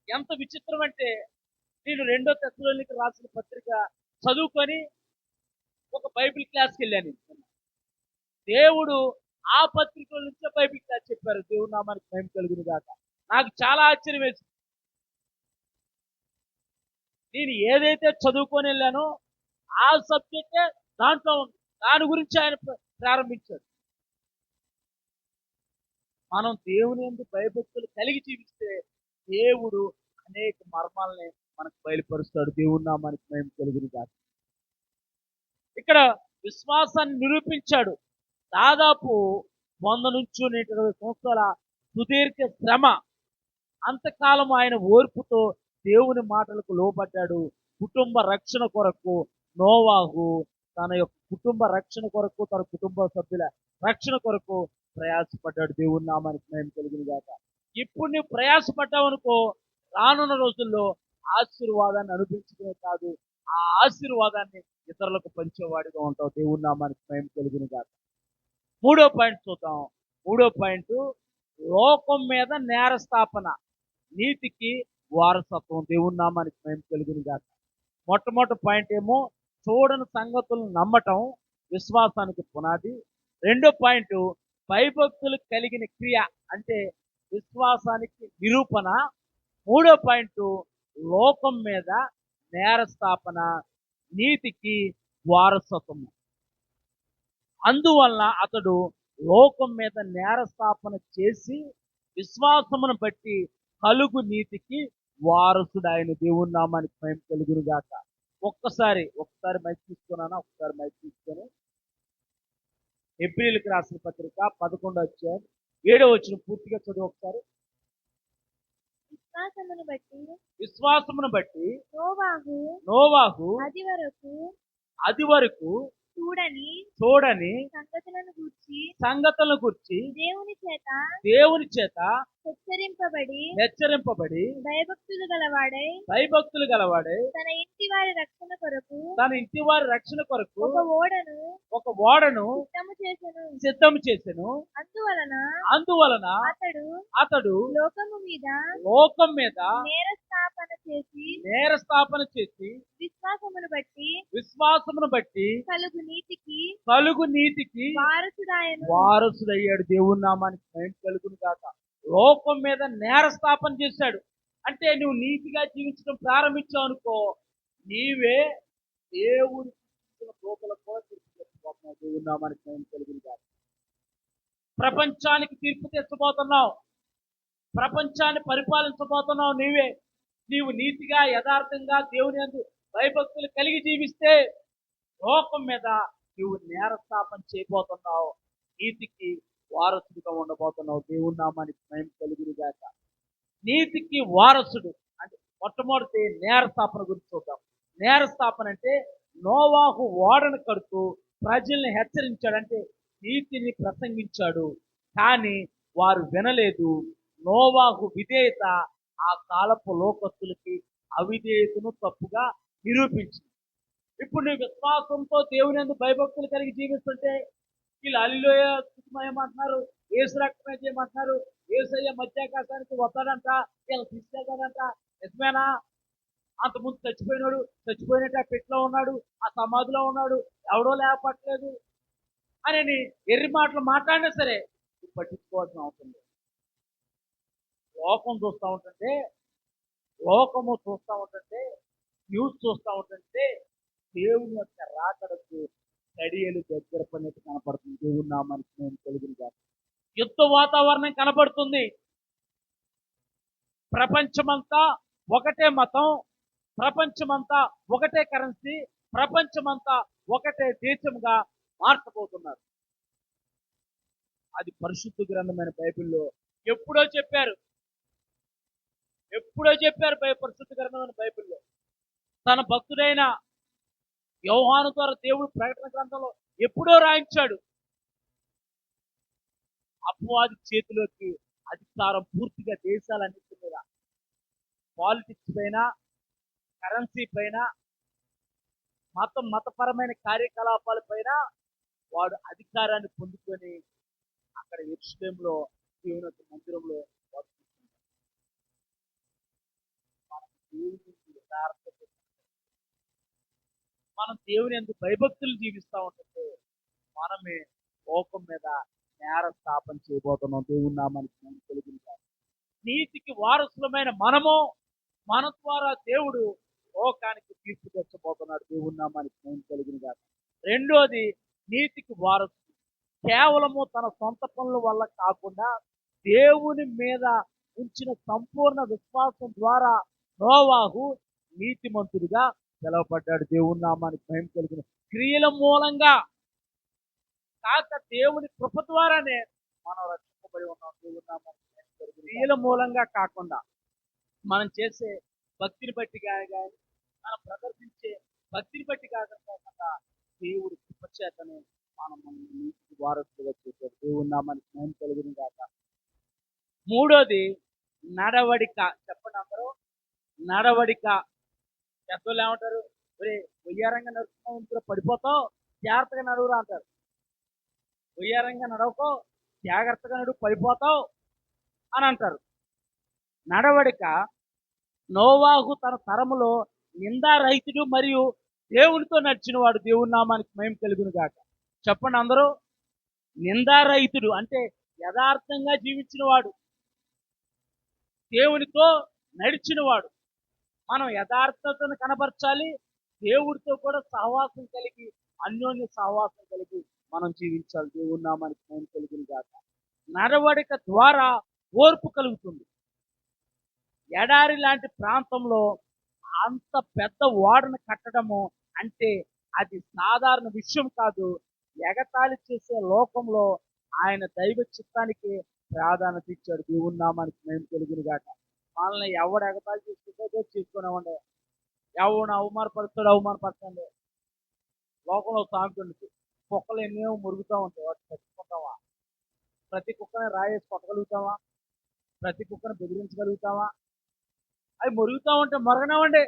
ఎంత విచిత్రం అంటే, నేను 2వ తెస్సలోనికీయులకు రాసిన పత్రిక చదువుకొని ఒక బైబిల్ క్లాస్కి వెళ్ళాను. దేవుడు ఆ పత్రికల నుంచే బైబిల్ క్లాస్ చెప్పారు. దేవుని నామానికి మహిమ కలుగును గాక. నాకు చాలా ఆశ్చర్యం వేసింది. నేను ఏదైతే చదువుకొని వెళ్ళానో ఆ సబ్జెక్టే దాంట్లో ఉంది, దాని గురించి ఆయన ప్రారంభించాడు. మనం దేవుని యందు భయభక్తులు కలిగి జీవిస్తే దేవుడు అనేక మర్మాలని మనకు బయలుపరుస్తాడు. దేవుని నామానికి మహిమ కలుగును గాక. ఇక్కడ విశ్వాసాన్ని నిరూపించాడు. దాదాపు 100 నుంచి 120 సంవత్సరాల సుదీర్ఘ శ్రమ, అంతకాలం ఆయన ఓర్పుతో దేవుని మాటలకు లోబడ్డాడు. కుటుంబ రక్షణ కొరకు నోవాహు తన యొక్క కుటుంబ రక్షణ కొరకు, తన కుటుంబ సభ్యుల రక్షణ కొరకు ప్రయాసపడ్డాడు. దేవుని నామానికి మహిమ కలుగును గాక. ఇప్పుడు నువ్వు ప్రయాసపడ్డావు అనుకో, రానున్న రోజుల్లో ఆశీర్వాదాన్ని అనుభవించడమే కాదు, ఆ ఆశీర్వాదాన్ని ఇతరులకు పంచేవాడిగా ఉంటావు. దేవుని నామానికి మహిమ కలుగును గాక. 3వ పాయింట్ చూద్దాం. 3వ పాయింట్, లోకం మీద నేరస్థాపన, నీతికి వారసత్వం. దేవుని నామానికి మహిమ కలుగును గాక. మొట్టమొదటి పాయింట్ ఏమో చూడని సంగతులను నమ్మటం విశ్వాసానికి పునాది. రెండో పాయింట్, భయభక్తులు కలిగిన క్రియ అంటే విశ్వాసానికి నిరూపణ. మూడో పాయింట్, లోకం మీద నేరస్థాపన, నీతికి వారసత్వము. అందువలన అతడు లోకం మీద నేరస్థాపన చేసి విశ్వాసమును బట్టి కలుగు నీతికి వారసుడు ఆయన. దేవుని నామానికి మహిమ కలుగును గాక. ఒక్కసారి మైక్ తీసుకున్నానా? ఒకసారి మైక్ తీసుకొని ఏప్రిల్కి రాసిన పత్రిక 11వ అధ్యాయం 7వ వచనం పూర్తిగా చదువు ఒకసారి. విశ్వాసమును బట్టి నోవాహు అది వరకు చూడని సంగతులను గూర్చి దేవుని చేత హెచ్చరింపబడి భయభక్తులు గలవాడై తన ఇంటి వారి రక్షణ కొరకు ఒక ఓడను సిద్ధము చేసెను. అందువలన అతడు లోకం మీద నేరస్థాపన చేసి విశ్వాసమును బట్టి కలుగు నీతికి వారసుడయ్యాడు. దేవుని నామానికి మహిమ కలుగును గాక. లోకం మీద నేరస్థాపన చేశాడు అంటే నువ్వు నీతిగా జీవించడం ప్రారంభించావు అనుకో, నీవే దేవుని లోపల కూడా తీర్చిపోతున్నావు. దేవుని నామానికి మహిమ కలుగును గాక. ప్రపంచానికి తీర్పు తెచ్చబోతున్నావు, ప్రపంచాన్ని పరిపాలించబోతున్నావు నీవే. నీవు నీతిగా యథార్థంగా దేవుని యందు భయభక్తులు కలిగి జీవిస్తే లోకం మీద నువ్వు నేరస్థాపన చేయబోతున్నావు, నీతికి వారసుడిగా ఉండబోతున్నావు. దేవుని నామానికి మహిమ కలుగును గాక. నీతికి వారసుడు అంటే మొట్టమొదటి నేరస్థాపన గురించి చూద్దాం. నేరస్థాపన అంటే నోవాహు ఓడను కడుతూ ప్రజల్ని హెచ్చరించాడు, అంటే నీతిని ప్రసంగించాడు. కానీ వారు వినలేదు. నోవాహు విధేయత ఆ కాలపు లోకస్తులకి అవిధేయతను తప్పుగా నిరూపించింది. ఇప్పుడు నీ విశ్వాసంతో దేవుని యందు భయభక్తులు కలిగి జీవిస్తుంటే వీళ్ళు అల్లిలోయ ఏమంటున్నారు, ఏసు రక్తమే చేయమంటున్నారు, ఏసయ్య మధ్యాకాశానికి వస్తాడంట, వీళ్ళు తీసుకెళ్తాడంట. నిజమేనా? అంతకుముందు చచ్చిపోయినట్టు ఆ పెట్లో ఉన్నాడు, ఆ సమాధిలో ఉన్నాడు, ఎవడో లేపట్లేదు అని ఎర్రి మాటలు మాట్లాడినా సరే పట్టించుకోవాల్సిన అవసరం లేదు. లోకము చూస్తూ ఉంటుంటే న్యూస్ చూస్తూ ఉంటుంటే దేవుని యొక్క రాకడకు గడియలు దగ్గర పడినట్టు కనపడుతుంది. దేవుని నామానికి నేను కలుగును గాక. యుద్ధ వాతావరణం కనపడుతుంది. ప్రపంచమంతా ఒకటే మతం, ప్రపంచమంతా ఒకటే కరెన్సీ, ప్రపంచమంతా ఒకటే దేశంగా మార్చబోతున్నారు. అది పరిశుద్ధ గ్రంథమైన బైబిల్లో ఎప్పుడో చెప్పారు పరిశుద్ధ గ్రంథమైన బైబిల్లో. తన భక్తుడైన యోహాను ద్వారా దేవుడు ప్రకటన గ్రంథంలో ఎప్పుడో రాయించాడు. అపవాది చేతిలోకి అధికారం పూర్తిగా దేశాలన్నింటి మీద, పాలిటిక్స్ పైన, కరెన్సీ పైన, మతపరమైన కార్యకలాపాల పైన వాడు అధికారాన్ని పొందుకొని అక్కడ యెరూషలేములో దేవుని యొక్క మందిరంలో మనం దేవుని యందు భయభక్తులు జీవిస్తూ ఉంటుంటే మనమే లోకం మీద నేరస్థాపన చేయబోతున్నాం. దేవుని నామానికి మహిమ కలుగును గాక. నీతికి వారసులమైన మనము, మన ద్వారా దేవుడు లోకానికి తీర్పు తెచ్చబోతున్నాడు. దేవుని నామానికి మహిమ కలుగును గాక. రెండోది, నీతికి వారసుడు కేవలము తన సొంత పనుల వల్ల కాకుండా దేవుని మీద ఉంచిన సంపూర్ణ విశ్వాసం ద్వారా నోవాహు నీతిమంతుడిగా పిలువబడ్డాడు. దేవుని నామానికి మహిమ కలుగును. క్రియల మూలంగా కాక దేవుని కృప ద్వారానే మనం రక్షింపబడి ఉన్నాం. దేవుని నామానికి మహిమ కలుగును. క్రియల మూలంగా కాకుండా మనం చేసే భక్తిని బట్టి కానీ మనం ప్రదర్శించే భక్తిని బట్టి కాకుండా దేవుడి కృప చేతనే మనం నీతికి వారసులుగా చేశాడు. దేవుని నామానికి మహిమ కలుగును గాక. మూడోది నడవడిక. చెప్పండి అందరూ, నడవడిక. పెద్దోళ్ళు ఏమంటారు, వయ్యారంగా నడుస్తున్నావు ఇంట్లో పడిపోతావు, జాగ్రత్తగా నడువురా అంటారు. వయ్యారంగా నడవకో, జాగ్రత్తగా నడువు, పడిపోతావు అని అంటారు. నడవడిక నోవాహు తన తరములో నిందారహితుడు మరియు దేవునితో నడిచిన వాడు దేవుని నామానికి మహిమ కలుగును గాక. చెప్పండి అందరూ. నిందారహితుడు అంటే యథార్థంగా జీవించిన వాడు, దేవునితో నడిచిన వాడు. మనం యథార్థతను కనబరచాలి, దేవుడితో కూడా సహవాసం కలిగి, అన్యోన్య సహవాసం కలిగి మనం జీవించాలి. దేవుని నామానికి మహిమ కలుగును గాక. నడవడిక ద్వారా ఓర్పు కలుగుతుంది. ఎడారి లాంటి ప్రాంతంలో అంత పెద్ద ఓడను కట్టడము అంటే అది సాధారణ విషయం కాదు. ఎగతాళి చేసే లోకంలో ఆయన దైవ చిత్తానికి ప్రాధాన్యత ఇచ్చాడు. దేవుని నామానికి మేము కలుగును గాక. మనల్ని ఎవడు ఎగతాళి చేసుకుంటే చేసుకున్నామండి. ఎవడు అవమానపరుస్తాడు అవమానపరచండి. లోకంలో సామెత ఉంది, కుక్కలు ఎన్నేమో మురుగుతూ ఉంటాయి, వాటి చచ్చిపోతావా? ప్రతి కుక్కని రాయేసి కొట్టగలుగుతావా? ప్రతి కుక్కను బెదిరించగలుగుతావా? అవి మురుగుతూ ఉంటే మొరగనివ్వండి.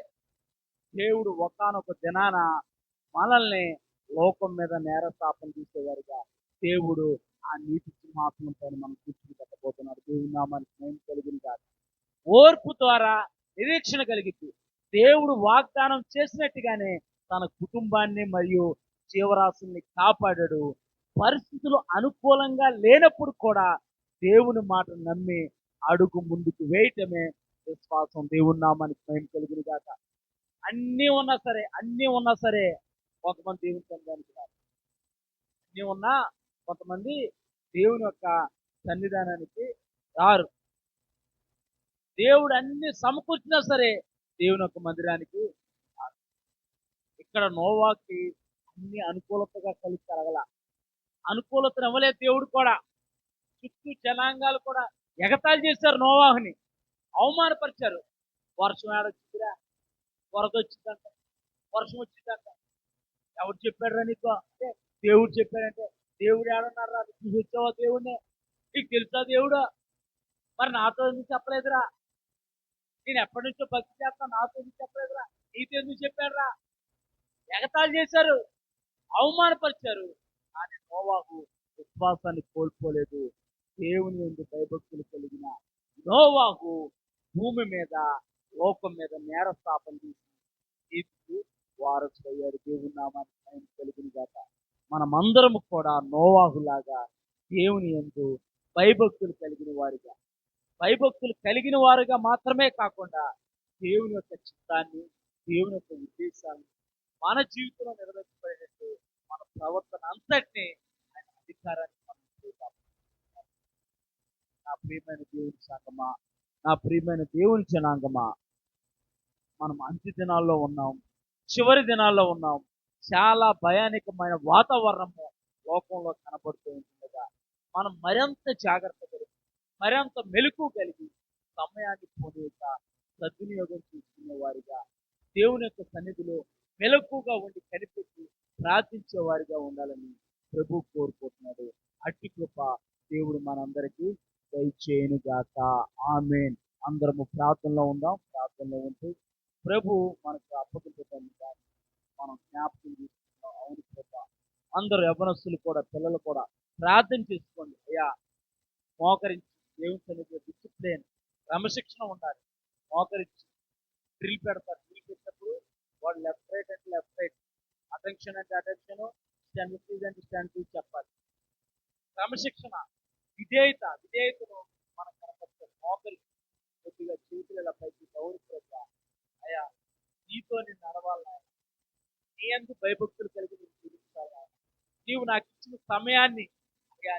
దేవుడు ఒకానొక దినాన మనల్ని లోకం మీద నేరస్థాపన చేసేవారుగా దేవుడు ఆ నీతి సింహాసనం పైన మనం కూర్చుని పెట్టబోతున్నాడు. దేవుని నామానికి మేము కలిగింది కాదు. ఓర్పు ద్వారా నిరీక్షణ కలిగింది. దేవుడు వాగ్దానం చేసినట్టుగానే తన కుటుంబాన్ని మరియు జీవరాశుల్ని కాపాడాడు. పరిస్థితులు అనుకూలంగా లేనప్పుడు కూడా దేవుని మాట నమ్మి అడుగు ముందుకు వేయటమే విశ్వాసం. దేవుని నామానికి మేము కలిగిన కాక. అన్నీ ఉన్నా సరే కొంతమంది దేవుని సన్నిధానికి రారు. అన్నీ ఉన్నా కొంతమంది దేవుని యొక్క సన్నిధానానికి రారు. దేవుడు అన్ని సమకూర్చినా సరే దేవుని యొక్క మందిరానికి రారు. ఇక్కడ నోవాకి అన్ని అనుకూలతగా కలిసి కలగల. అనుకూలతను ఇవ్వలేదు దేవుడు కూడా. చుట్టూ జనాంగాలు కూడా ఎగతాళి చేశారు, నోవాహుని అవమానపరిచారు. వర్షం ఏడొచ్చిందిరా, వరద వచ్చిందంట, వర్షం వచ్చిందంట. ఎవరు చెప్పాడురా నీకు అంటే దేవుడు చెప్పాడంటే, దేవుడు ఏడన్నారా చూసి వచ్చావా దేవుడిని? నీకు తెలుసా దేవుడు? మరి నాతో ఎందుకు చెప్పలేదురా? నేను ఎప్పటి నుంచో భక్తి చేస్తాను, నాతో ఎందుకు చెప్పలేదురా? నీతో ఎందుకు చెప్పాడురా? ఎగతాళి చేశారు, అవమానపరిచారు. కానీ నోవాహు విశ్వాసాన్ని కోల్పోలేదు. దేవుని ఎందుకు భయభక్తులు కలిగిన నోవాహు భూమి మీద లోకం మీద నేరస్థాపన చేసి నీతికి వారసుడయ్యాడు. దేవుని నామానికి మహిమ కలుగును గాక. మనమందరము కూడా నోవాహులాగా దేవుని యందు భయభక్తులు కలిగిన వారుగా, భయభక్తులు కలిగిన వారుగా మాత్రమే కాకుండా దేవుని యొక్క చిత్తాన్ని, దేవుని యొక్క ఉద్దేశాన్ని మన జీవితంలో నెరవేర్చబడేటట్టు మన ప్రవర్తన అంతటినీ ఆయన అధికారాన్ని మనం చూద్దాం. నా ప్రియమైన దేవుని సంగమా, నా ప్రియమైన దేవుని జనాంగమా, మనం అంత్య దినాల్లో ఉన్నాం, చివరి దినాల్లో ఉన్నాం. చాలా భయానకమైన వాతావరణము లోకంలో కనబడుతూ ఉంటుండగా మనం మరింత జాగ్రత్త కలిగి, మరింత మెలకు కలిగి సమయాన్ని పోనీక సద్వినియోగం చేసుకునే వారిగా, దేవుని యొక్క సన్నిధిలో మెలకుగా ఉండి కనిపెట్టి ప్రార్థించే వారిగా ఉండాలని ప్రభు కోరుకుంటున్నాడు. అట్టి కృప దేవుడు మనందరికీ దయచేయును గాక. ఆమేన్. అందరము ప్రార్థనలో ఉందాం. ప్రార్థనలో ఉంటూ ప్రభు మనకు అప్పగించడానికి కానీ మనం జ్ఞాపకం తీసుకుంటాం. అవును కృప. అందరూ యవ్వనస్తులు కూడా, పిల్లలు కూడా ప్రార్థన చేసుకోండి. అయ్యా మోకరించి దేవుని సన్నిధిలో డిసిప్లిన్, క్రమశిక్షణ ఉండాలి. మోకరించి డ్రిల్ పెడతారు. డ్రిల్ పెట్టినప్పుడు వాడు లెఫ్ట్ రైట్ అంటే లెఫ్ట్ రైట్, అటెన్షన్ అంటే అటెన్షన్, స్టాండ్ ప్లీజ్ అంటే స్టాండ్ ప్లీజ్ చెప్పాలి. క్రమశిక్షణ, విధేయతను మనం కనపరుస్తాం. మోకరి కొద్దిగా చేతులు ఇలా పైకి గౌరవ అయ్యా నీతో నేను నడవాలి, నీ అందు భయభక్తులు కలిగి నేను జీవించాలి. నీవు నాకు ఇచ్చిన సమయాన్ని అయ్యా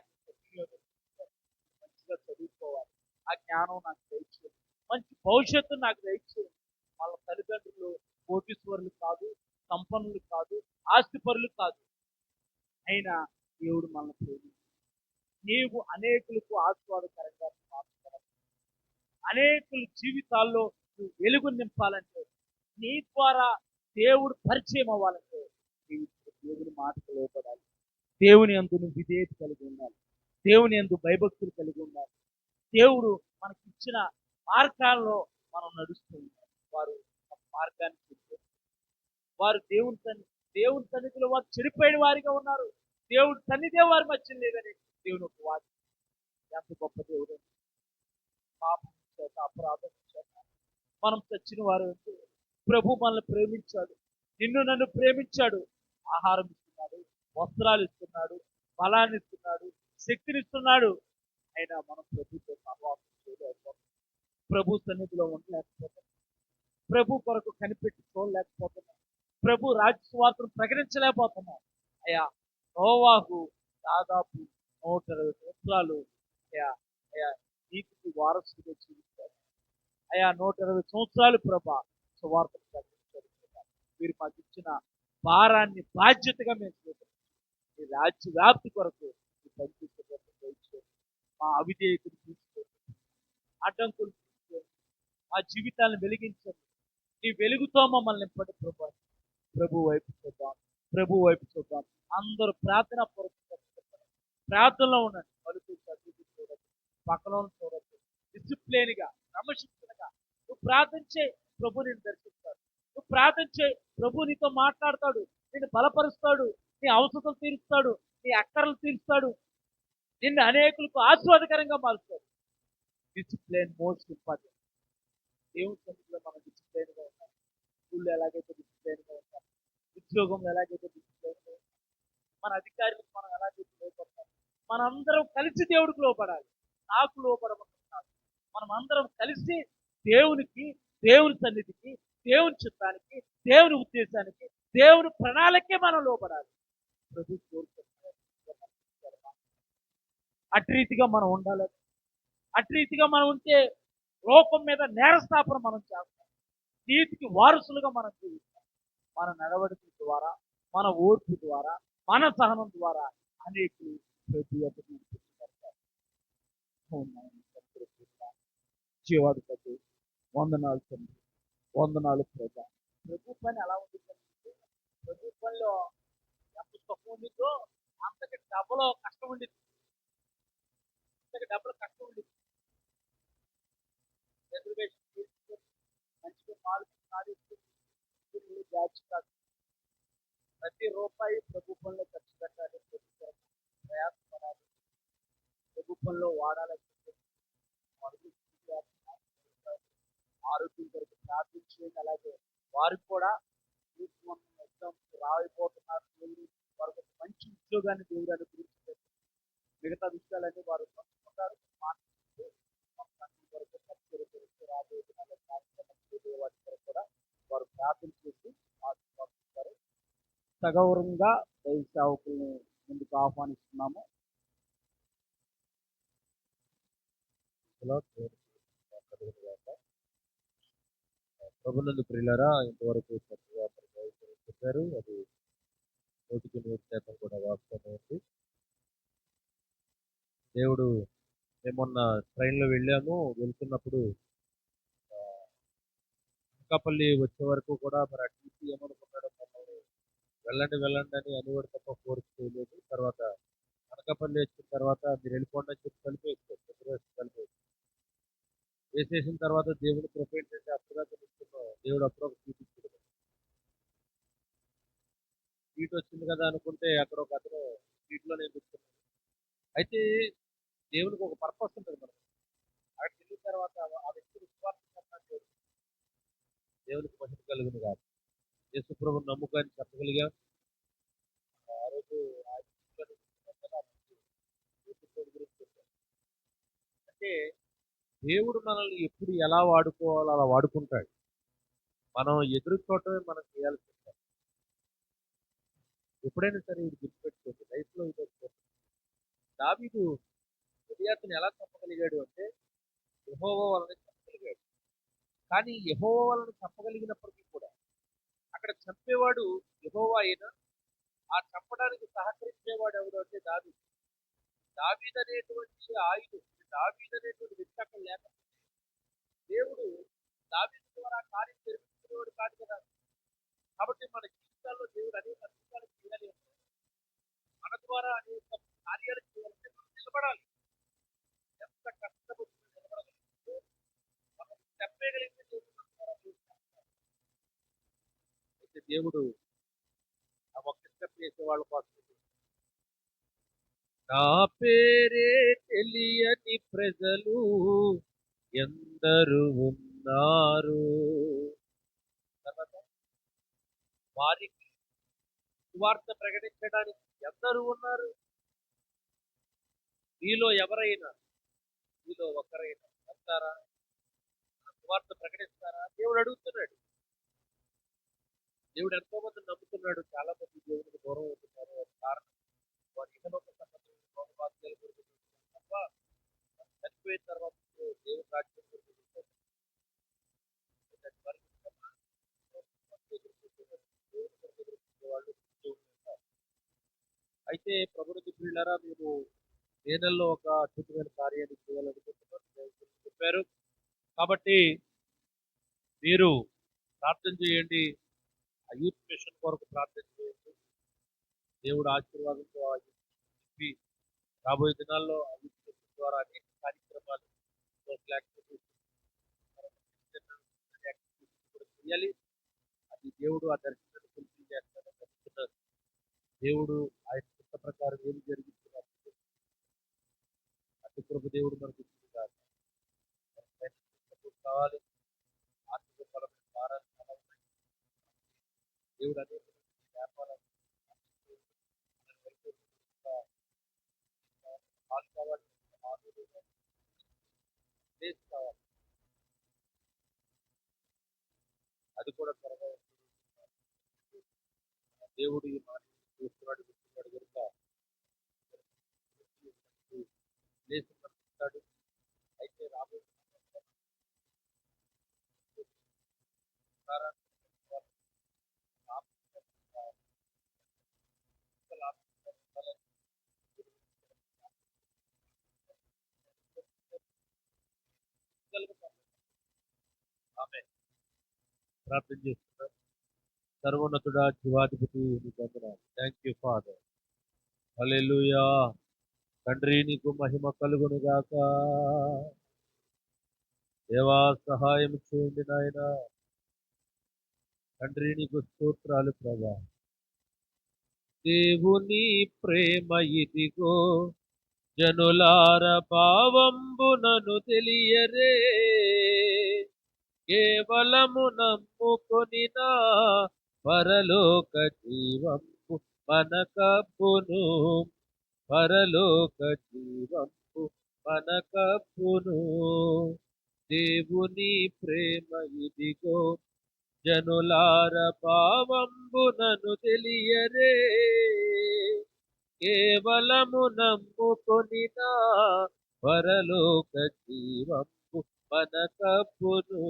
మంచిగా చదువుకోవాలి. ఆ జ్ఞానం నాకు దయచేయాలి. మంచి భవిష్యత్తు నాకు దయచేయాలి. వాళ్ళ తల్లిదండ్రులు కోటీశ్వరులు కాదు, సంపన్నులు కాదు, ఆస్తిపరులు కాదు. అయినా దేవుడు మనల్ని ప్రేమించాడు. నీవు అనేకులకు ఆస్వాదకరంగా మార్చగలవు. అనేకుల జీవితాల్లో నువ్వు వెలుగు నింపాలంటే, నీ ద్వారా దేవుడు పరిచయం అవ్వాలంటే నీవు దేవుని మాటకు లోపడాలి. దేవుని యందు నువ్వు విధేయత కలిగి ఉండాలి. దేవుని యందు భయభక్తులు కలిగి ఉండాలి. దేవుడు మనకి ఇచ్చిన మార్గాల్లో మనం నడుస్తూ ఉండాలి. వారు మార్గాన్ని చూస్తారు. వారు దేవుని సన్నిధిలో వారు చెడిపోయిన వారిగా ఉన్నారు. దేవుడి సన్నిధే వారి మధ్య లేదని దేవుని ఒక వాక్యం. ఎంత గొప్ప దేవుడు! పాపం చేత, అపరాధం చేత మనం చచ్చిన వారు ప్రభు మనల్ని ప్రేమించాడు. నిన్ను నన్ను ప్రేమించాడు. ఆహారం ఇస్తున్నాడు, వస్త్రాలు ఇస్తున్నాడు, బలాన్ని ఇస్తున్నాడు, శక్తిని ఇస్తున్నాడు. అయినా మనం ప్రభుత్వ సహవాసం చేయలేకపోతున్నాం. ప్రభు సన్నిధిలో ఉండలేకపోతున్నాం. ప్రభు కొరకు కనిపెట్టి చూడలేకపోతున్నాం. ప్రభు రాజ్య సువార్తను ప్రకటించలేకపోతున్నాం. అయ్యా, నోవాహు దాదాపు 120 సంవత్సరాలు అయ్యా అయ్యా నీకు వారసుడిగా జీవిస్తారు. అయ్యా 120 సంవత్సరాలు ప్రభా సువార్తను ప్రకటించారు ప్రభా. మీరు మాకు ఇచ్చిన భారాన్ని బాధ్యతగా మేము చేస్తాం. ఈ రాజ్య వ్యాప్తి కొరకు ఈ పనిచేసే మా అవిధేయతను తీసుకోండి, అడ్డంకులు తీసుకోండి, మా జీవితాలను వెలిగించండి. నీ వెలుగుతో మమ్మల్ని నింపండి ప్రభా. ప్రభు వైపు చూద్దాం, ప్రభు వైపు చూద్దాం. అందరూ ప్రార్థన ప్రార్థనలో ఉండండి. పలుకు చదువు చూడద్దు, పక్కన చూడద్దు. డిసిప్లిన్ గా, క్రమశిక్షణగా నువ్వు ప్రార్థించే ప్రభు నేను దర్శిస్తాడు. నువ్వు ప్రార్థించే ప్రభు నీతో మాట్లాడతాడు, నిన్ను బలపరుస్తాడు, నీ అవసరాలు తీరుస్తాడు, నీ అక్కరలు తీరుస్తాడు, నిన్ను అనేకులకు ఆశీర్వాదకరంగా మారుస్తాడు. Discipline most important. దేవుని సన్నిధిలో మనం డిసిప్లైన్ గా ఉంటాం. స్కూల్లో ఎలాగైతే డిసిప్లైన్ గా ఉంటాం, ఉద్యోగంలో ఎలాగైతే డిసిప్లైన్ గా ఉంటాం, మన అధికారులకు మనం ఎలాగైతే లోపడతాం, మనందరం కలిసి దేవుడికి లోపడాలి. నాకు లోపడమంటున్నాను. మనం అందరం కలిసి దేవునికి, దేవుని సన్నిధికి, దేవుని చిత్తానికి, దేవుని ఉద్దేశానికి, దేవుని ప్రణాళికే మనం లోపడాలి. ప్రభు కోరుకుంటున్నాడు. అటు రీతిగా మనం ఉండాలి. అటు రీతిగా మనం ఉంటే లోకం మీద నేరస్థాపన మనం చేస్తాం. నీతికి వారసులుగా మనం జీవిస్తాం. మన నడవడిక ద్వారా, మన ఓర్పు ద్వారా, మన సహనం ద్వారా అనేకులు ప్రభు యొక్క జీవాడు ప్రభు వందనాలు తండ్రి, వందనాలు ప్రభు. ప్రభు పని ఎలా ఉంటుంది? ప్రభు పనిలో ఎంత తక్కువ ఉండిందో అంతకి డబ్బులో కష్టం ఉండింది. అంతకి డబ్బులు కష్టం ఉండింది. రిజర్వేషన్ తీసుకొని మంచిగా కాదు. ప్రతి రూపాయి ప్రభుత్వంలో ఖర్చు పెట్టాలి, ప్రయాసపడాలి, ప్రభుత్వంలో వాడాలని ఆరోగ్యం కొరకు ప్రార్థించేది. అలాగే వారికి కూడా ఎగ్జామ్స్ రాయిపోతున్నారు, వారికి ఒక మంచి ఉద్యోగాన్ని దేవుడు అనుగ్రహించారు. మిగతా విషయాలన్నీ వారు పంచుకుంటారు. కూడా వారు ప్రార్థన చేసి ఆశీర్వదిస్తారు. సగౌరవంగా దైవ సేవకుల్ని ముందుకు ఆహ్వానిస్తున్నాము. ప్రభునందు ప్రియులారా, ఇంతవరకు చక్కగా చెప్పారు. అది 100% కూడా వాస్తవం ఉంది. దేవుడు, మేము మొన్న ట్రైన్లో వెళ్తున్నప్పుడు అనకాపల్లి వచ్చే వరకు కూడా మరి ఆ టీసీ ఏమనుకున్నాడు, మమ్మల్ని వెళ్ళండి వెళ్ళండి అని అనువాడు తప్ప ఫోర్స్ చేయలేదు. తర్వాత అనకాపల్లి వచ్చిన తర్వాత మీరు వెళ్ళిపోండి అని చెప్పి కలిపేసుకోవచ్చు. వేసేసిన తర్వాత దేవుడు కృప ఏంటంటే అప్పుడుగా తెలుసుకున్నాం, దేవుడు అప్పుడు ఒక సీట్ ఇచ్చాడు. సీట్ వచ్చింది కదా అనుకుంటే అక్కడ ఒక అతను సీట్లో నేను కూర్చున్నాను. అయితే దేవునికి ఒక పర్పస్ ఉంటుంది మనకు. అక్కడికి వెళ్ళిన తర్వాత ఆ వ్యక్తి విశ్వాసం దేవునికి మహిమ కలుగును కాదు. యేసు ప్రభువుని నమ్ముకొని చెప్పగలిగా ఆ రోజు అంటే దేవుడు మనల్ని ఎప్పుడు ఎలా వాడుకోవాలో అలా వాడుకుంటాడు. మనం ఎదురు చూడటమే మనం చేయాల్సి ఉంటుంది. ఎప్పుడైనా సరే ఇది గుర్తుపెట్టుకోండి, లైఫ్లో ఇది వస్తుంది. దావీదు గొలియాతుని ఎలా చంపగలిగాడు అంటే యెహోవా వలన చంపగలిగాడు. కానీ యెహోవా వలన చంపగలిగినప్పటికీ కూడా అక్కడ చంపేవాడు యెహోవా అయినా ఆ చంపడానికి సహకరించేవాడు ఎవరు అంటే దావీదు. దావీదు అనేటువంటి ఆయుధం, దావీదు అనేటువంటి వ్యక్తి అక్కడ లేకపోతే దేవుడు దావీదు ద్వారా కార్యం జరిపించేవాడు కాదు కదా. కాబట్టి మన జీవితాల్లో దేవుడు అనేక అద్భుతాలు చేయాలి, మన ద్వారా అనేక కార్యాలు చేయాలంటే మనం నిలబడాలి. ఎంత కష్టపడి నిలబడగలిగితే మనం చెప్పగలిగితే దేవుడు మన ద్వారా చేస్తాడు. అయితే దేవుడు ఆ ఒక్క స్టెప్ చేసే వాళ్ళ కోసం నా పేరే తెలియని ప్రజలు ఎందరు ఉన్నారు. వారికి సువార్త ప్రకటించడానికి ఎందరూ ఉన్నారు? మీలో ఎవరైనా, మీలో ఒకరైనా వస్తారా? సువార్త ప్రకటిస్తారా? దేవుడు అడుగుతున్నాడు. దేవుడు ఎంతో మంది నమ్ముతున్నాడు, చాలా మంది దేవుడికి దూరం అవుతున్నారు. అది కారణం వారి ఇహలోక సంబంధమైన భోగభాగ్యాల కొరకు చూస్తున్నారు తప్ప చనిపోయిన తర్వాత దేవుడు రాజ్యం కొరకు చూస్తున్నారు. ఇలాంటి వారికి నిజంగా ఎదురు చూస్తున్నారు. దేవుడి కొరకు ఎదురు చూసేవాళ్ళు దేవుడు ఉన్నారు. అయితే ప్రభుత్వ ప్రియులారా, మేము ఏ నెలలో ఒక అద్భుతమైన కార్యాన్ని చేయాలనుకుంటున్నాం దేవుడు చెప్పారు. కాబట్టి మీరు ప్రార్థన చేయండి. ఆ యూత్ మిషన్ కొరకు ప్రార్థన చేయండి. దేవుడు ఆశీర్వాదంతో ఆ యూత్ చెప్పి రాబోయే దినాల్లో ఆ యూత్ మిషన్ ద్వారా అనేక కార్యక్రమాలు, సోషల్ యాక్టివిటీస్ కూడా చేయాలి. అది దేవుడు ఆ దర్శనాన్ని ఫుల్ఫిల్ చేస్తాడని చెప్తున్నారు. దేవుడు ఆయన చిత్త ప్రకారం ఏది జరిగిస్తున్నారు అతి కృప దేవుడు మనకు ఇచ్చింది కాదు. సపోర్ట్ కావాలి. ఆర్థిక పరమైన భారాలు చాలా ఉన్నాయి. దేవుడు అనేక వ్యాపారాలు హాల్ కావాలి, ప్లేస్ కావాలి, అది కూడా త్వరగా దేవుడు ఈ మాట చూస్తున్నాడు, వింటున్నాడు కనుక ప్లేస్ ఇస్తాడు. అయితే రాబోయే ఆమె ప్రార్థన చేస్తున్నారు. సర్వోన్నతుడా, జీవాధిపతి, థ్యాంక్ యూ ఫాదర్. హల్లెలూయా. తండ్రి, నీకు మహిమ కలుగును గాక. దేవా, సహాయం చేయండి నాయన. తండ్రి, నీకు స్తోత్రాలు ప్రభా. దేవుని ప్రేమ ఇదిగో, జనులార భావంబునను తెలియరే. కేవలము నమ్ముకొనినా పరలోక జీవంబు మనకప్పును. పరలోక జీవంబు మనకప్పును. దేవుని ప్రేమ ఇదిగో, జనులార భావంబునను తెలియరే. కేవలము నమ్ముకొనినా పరలోక జీవంబు మనకప్పును.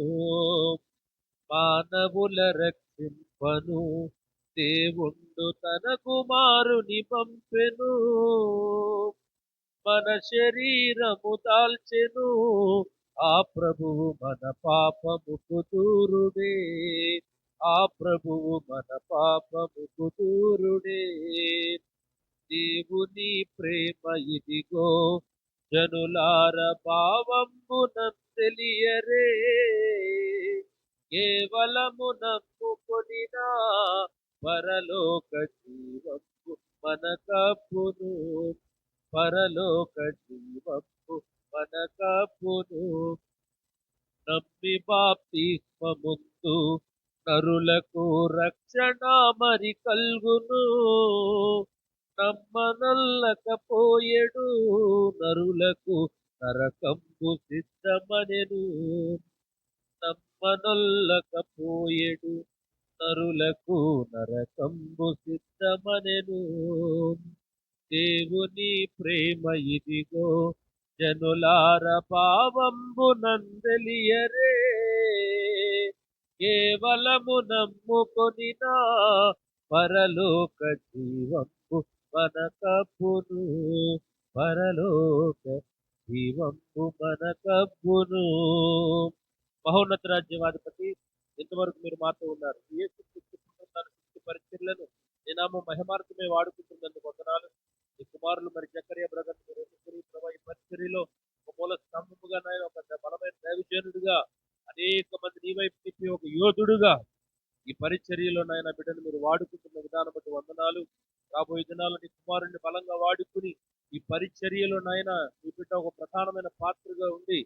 మానవుల రక్షింపను దేవుండు తన కుమారుని పంపెను. మన శరీరము దాల్చెను ఆ ప్రభువు మన పాపముకు దూరుడే. ఆ ప్రభువు మన పాపముకు దూరుడే. దేవుని ప్రేమ ఇదిగో, జనులార భావంబునం తెలియరే. కేవలము నమ్ముకొనినా పరలోక జీవంబు మనకప్పును. పరలోక జీవంబు మనకప్పును. నమ్మి బాప్తిస్మముందు నరులకు రక్షణ మరి కల్గును. నమ్మనల్లకపోయెడు నరులకు నరకంబు సిద్ధమనెను. నమ్మనొల్లకపోయెడు నరులకు నరకంబు సిద్ధమనెను. దేవుని ప్రేమ ఇదిగో, జనులార పావంబునందెలియరే. కేవలము నమ్ముకొనినా పరలోక జీవంబు మనకప్పును. పరలోక జీవంబు మనకప్పును. మహోన్నత రాజ్యవాధిపతి, ఇంతవరకు మీరు మాతో ఉన్నారు. యేసు క్రీస్తు పునరుత్థాన శక్తి పరిచర్యలను నీ నామం మహిమార్థమే వాడుకుంటున్నందుకు వందనాలు. ఈ కుమారులు మరి జకరియా బ్రదర్ మీరు ఎన్నుకుని ప్రభా ఈ పరిచర్యలో ఒక మూల స్తంభముగా నాయన, ఒక బలమైన దైవజనుడిగా, అనేక మంది నీ వైపు తిప్పి ఒక యోధుడుగా ఈ పరిచర్యలో నాయన బిడ్డను మీరు వాడుకుంటున్న విధానం బట్టి వందనాలు. రాబోయే దినాల్లో నీ కుమారుడిని బలంగా వాడుకుని ఈ పరిచర్యలో నాయన ఈ బిడ్డ ఒక ప్రధానమైన పాత్రగా ఉండి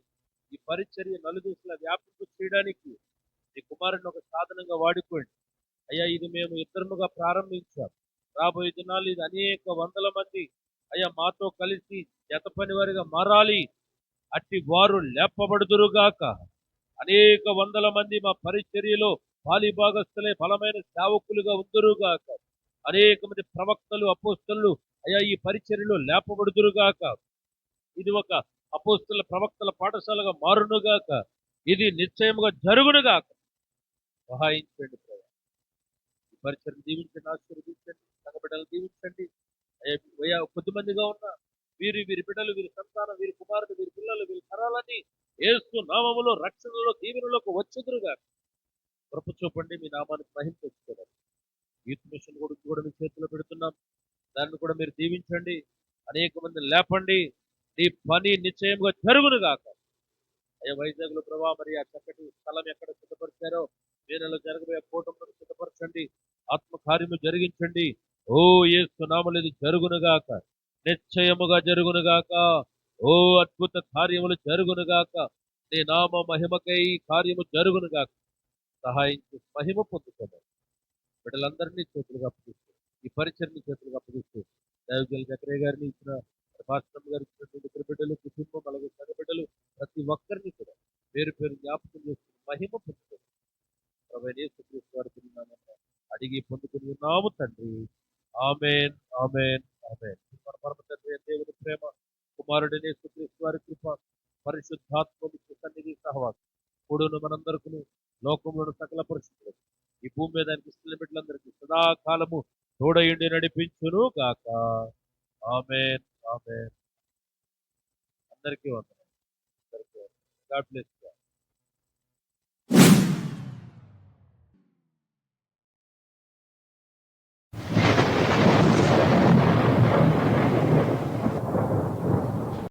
ఈ పరిచర్య నలుదిశలా వ్యాపింపు చేయడానికి నీ కుమారుడిని ఒక సాధనంగా వాడుకోండి. అయ్యా ఇది మేము ఇద్దరముగా ప్రారంభించాం. రాబోయే దినాలు ఇది అనేక వందల మంది అయ్యా మాతో కలిసి జత పని వారిగా మారాలి. అట్టి వారు లేపబడుదురుగాక. అనేక వందల మంది మా పరిచర్యలో పాలిభాగస్తులే బలమైన సేవకులుగా ఉందురుగాక. అనేక మంది ప్రవక్తలు అపోస్తలు అయ్యా ఈ పరిచర్యలో లేపబడుదురుగాక. ఇది ఒక అపోస్తల ప్రవక్తల పాఠశాలగా మారునుగాక. ఇది నిశ్చయముగా జరుగునుగాక. సహాయించండి ప్రభు. ఈ పరిచయం దీవించండి, ఆశీర్వదించండి, సంఘ బిడ్డలు దీవించండి. అయ్యా కొద్దిమందిగా ఉన్న వీరి బిడ్డలు, వీరి సంతానం, వీరి కుమారుడు, వీరి పిల్లలు, వీరి తరాలని యేసు నామములో రక్షణలో దీవెనలోకి వచ్చుదురుగా కృప చూపండి. మీ నామానికి మహిమ తెచ్చుకోవాలి. యూత్ మిషన్ గురించి కూడా మీ చేతిలో పెడుతున్నాం. దాన్ని కూడా మీరు దీవించండి. అనేక మంది లేపండి. ఈ పని నిశ్చయంగా జరుగునుగాక. అయ్యా వైజాగ్ లో ప్రభావ మరి ఆ చక్కటి స్థలం ఎక్కడ సిద్ధపరిచారో వేనలో జరగబోయే కూటమిని సిద్ధపరచండి. ఆత్మకార్యము జరిగించండి. ఓ యేసు నామములో ఇది జరుగునుగాక. నిశ్చయముగా జరుగునుగాక. ఓ అద్భుత కార్యములు జరుగునుగాక. నీ నామ మహిమకై కార్యము జరుగునుగాక. సహాయించి మహిమ పొందుకోవాలి. బిడ్డలందరినీ చేతులుగా అప్పగిస్తూ ఈ పరిచయని చేతులుగా అప్పగిస్తూ దైవజనులు జకరే గారిని ఇచ్చిన భాస్కర్ గారు ఇచ్చినటువంటి ఇద్దరు బిడ్డలు, కుటుంబం, అలాగే సగ బిడ్డలు ప్రతి ఒక్కరిని కూడా పేరు పేరు జ్ఞాపకం చేసుకుని మహిమ పొందుకోవాలి. ప్రభువైన యేసుక్రీస్తు వారి నామమున అడిగి పొందుకుని ఉన్నాము తండ్రి. ఆమేన్, ఆమేన్, ఆమేన్. మన పరమ తండ్రి అయిన దేవుని ప్రేమ, కుమారుడైన యేసుక్రీస్తు వారి కృప, పరిశుద్ధాత్మ సన్నిధి సహవాసం కూడును మనందరికీ లోకంలోని సకల పరిస్థితులు ఈ భూమి మీద అనిపిస్తున్న బిడ్డలందరికీ సదాకాలము తోడయుండి నడిపించును గాక. ఆమేన్, ఆమేన్. అందరికీ వందనాలు. God bless.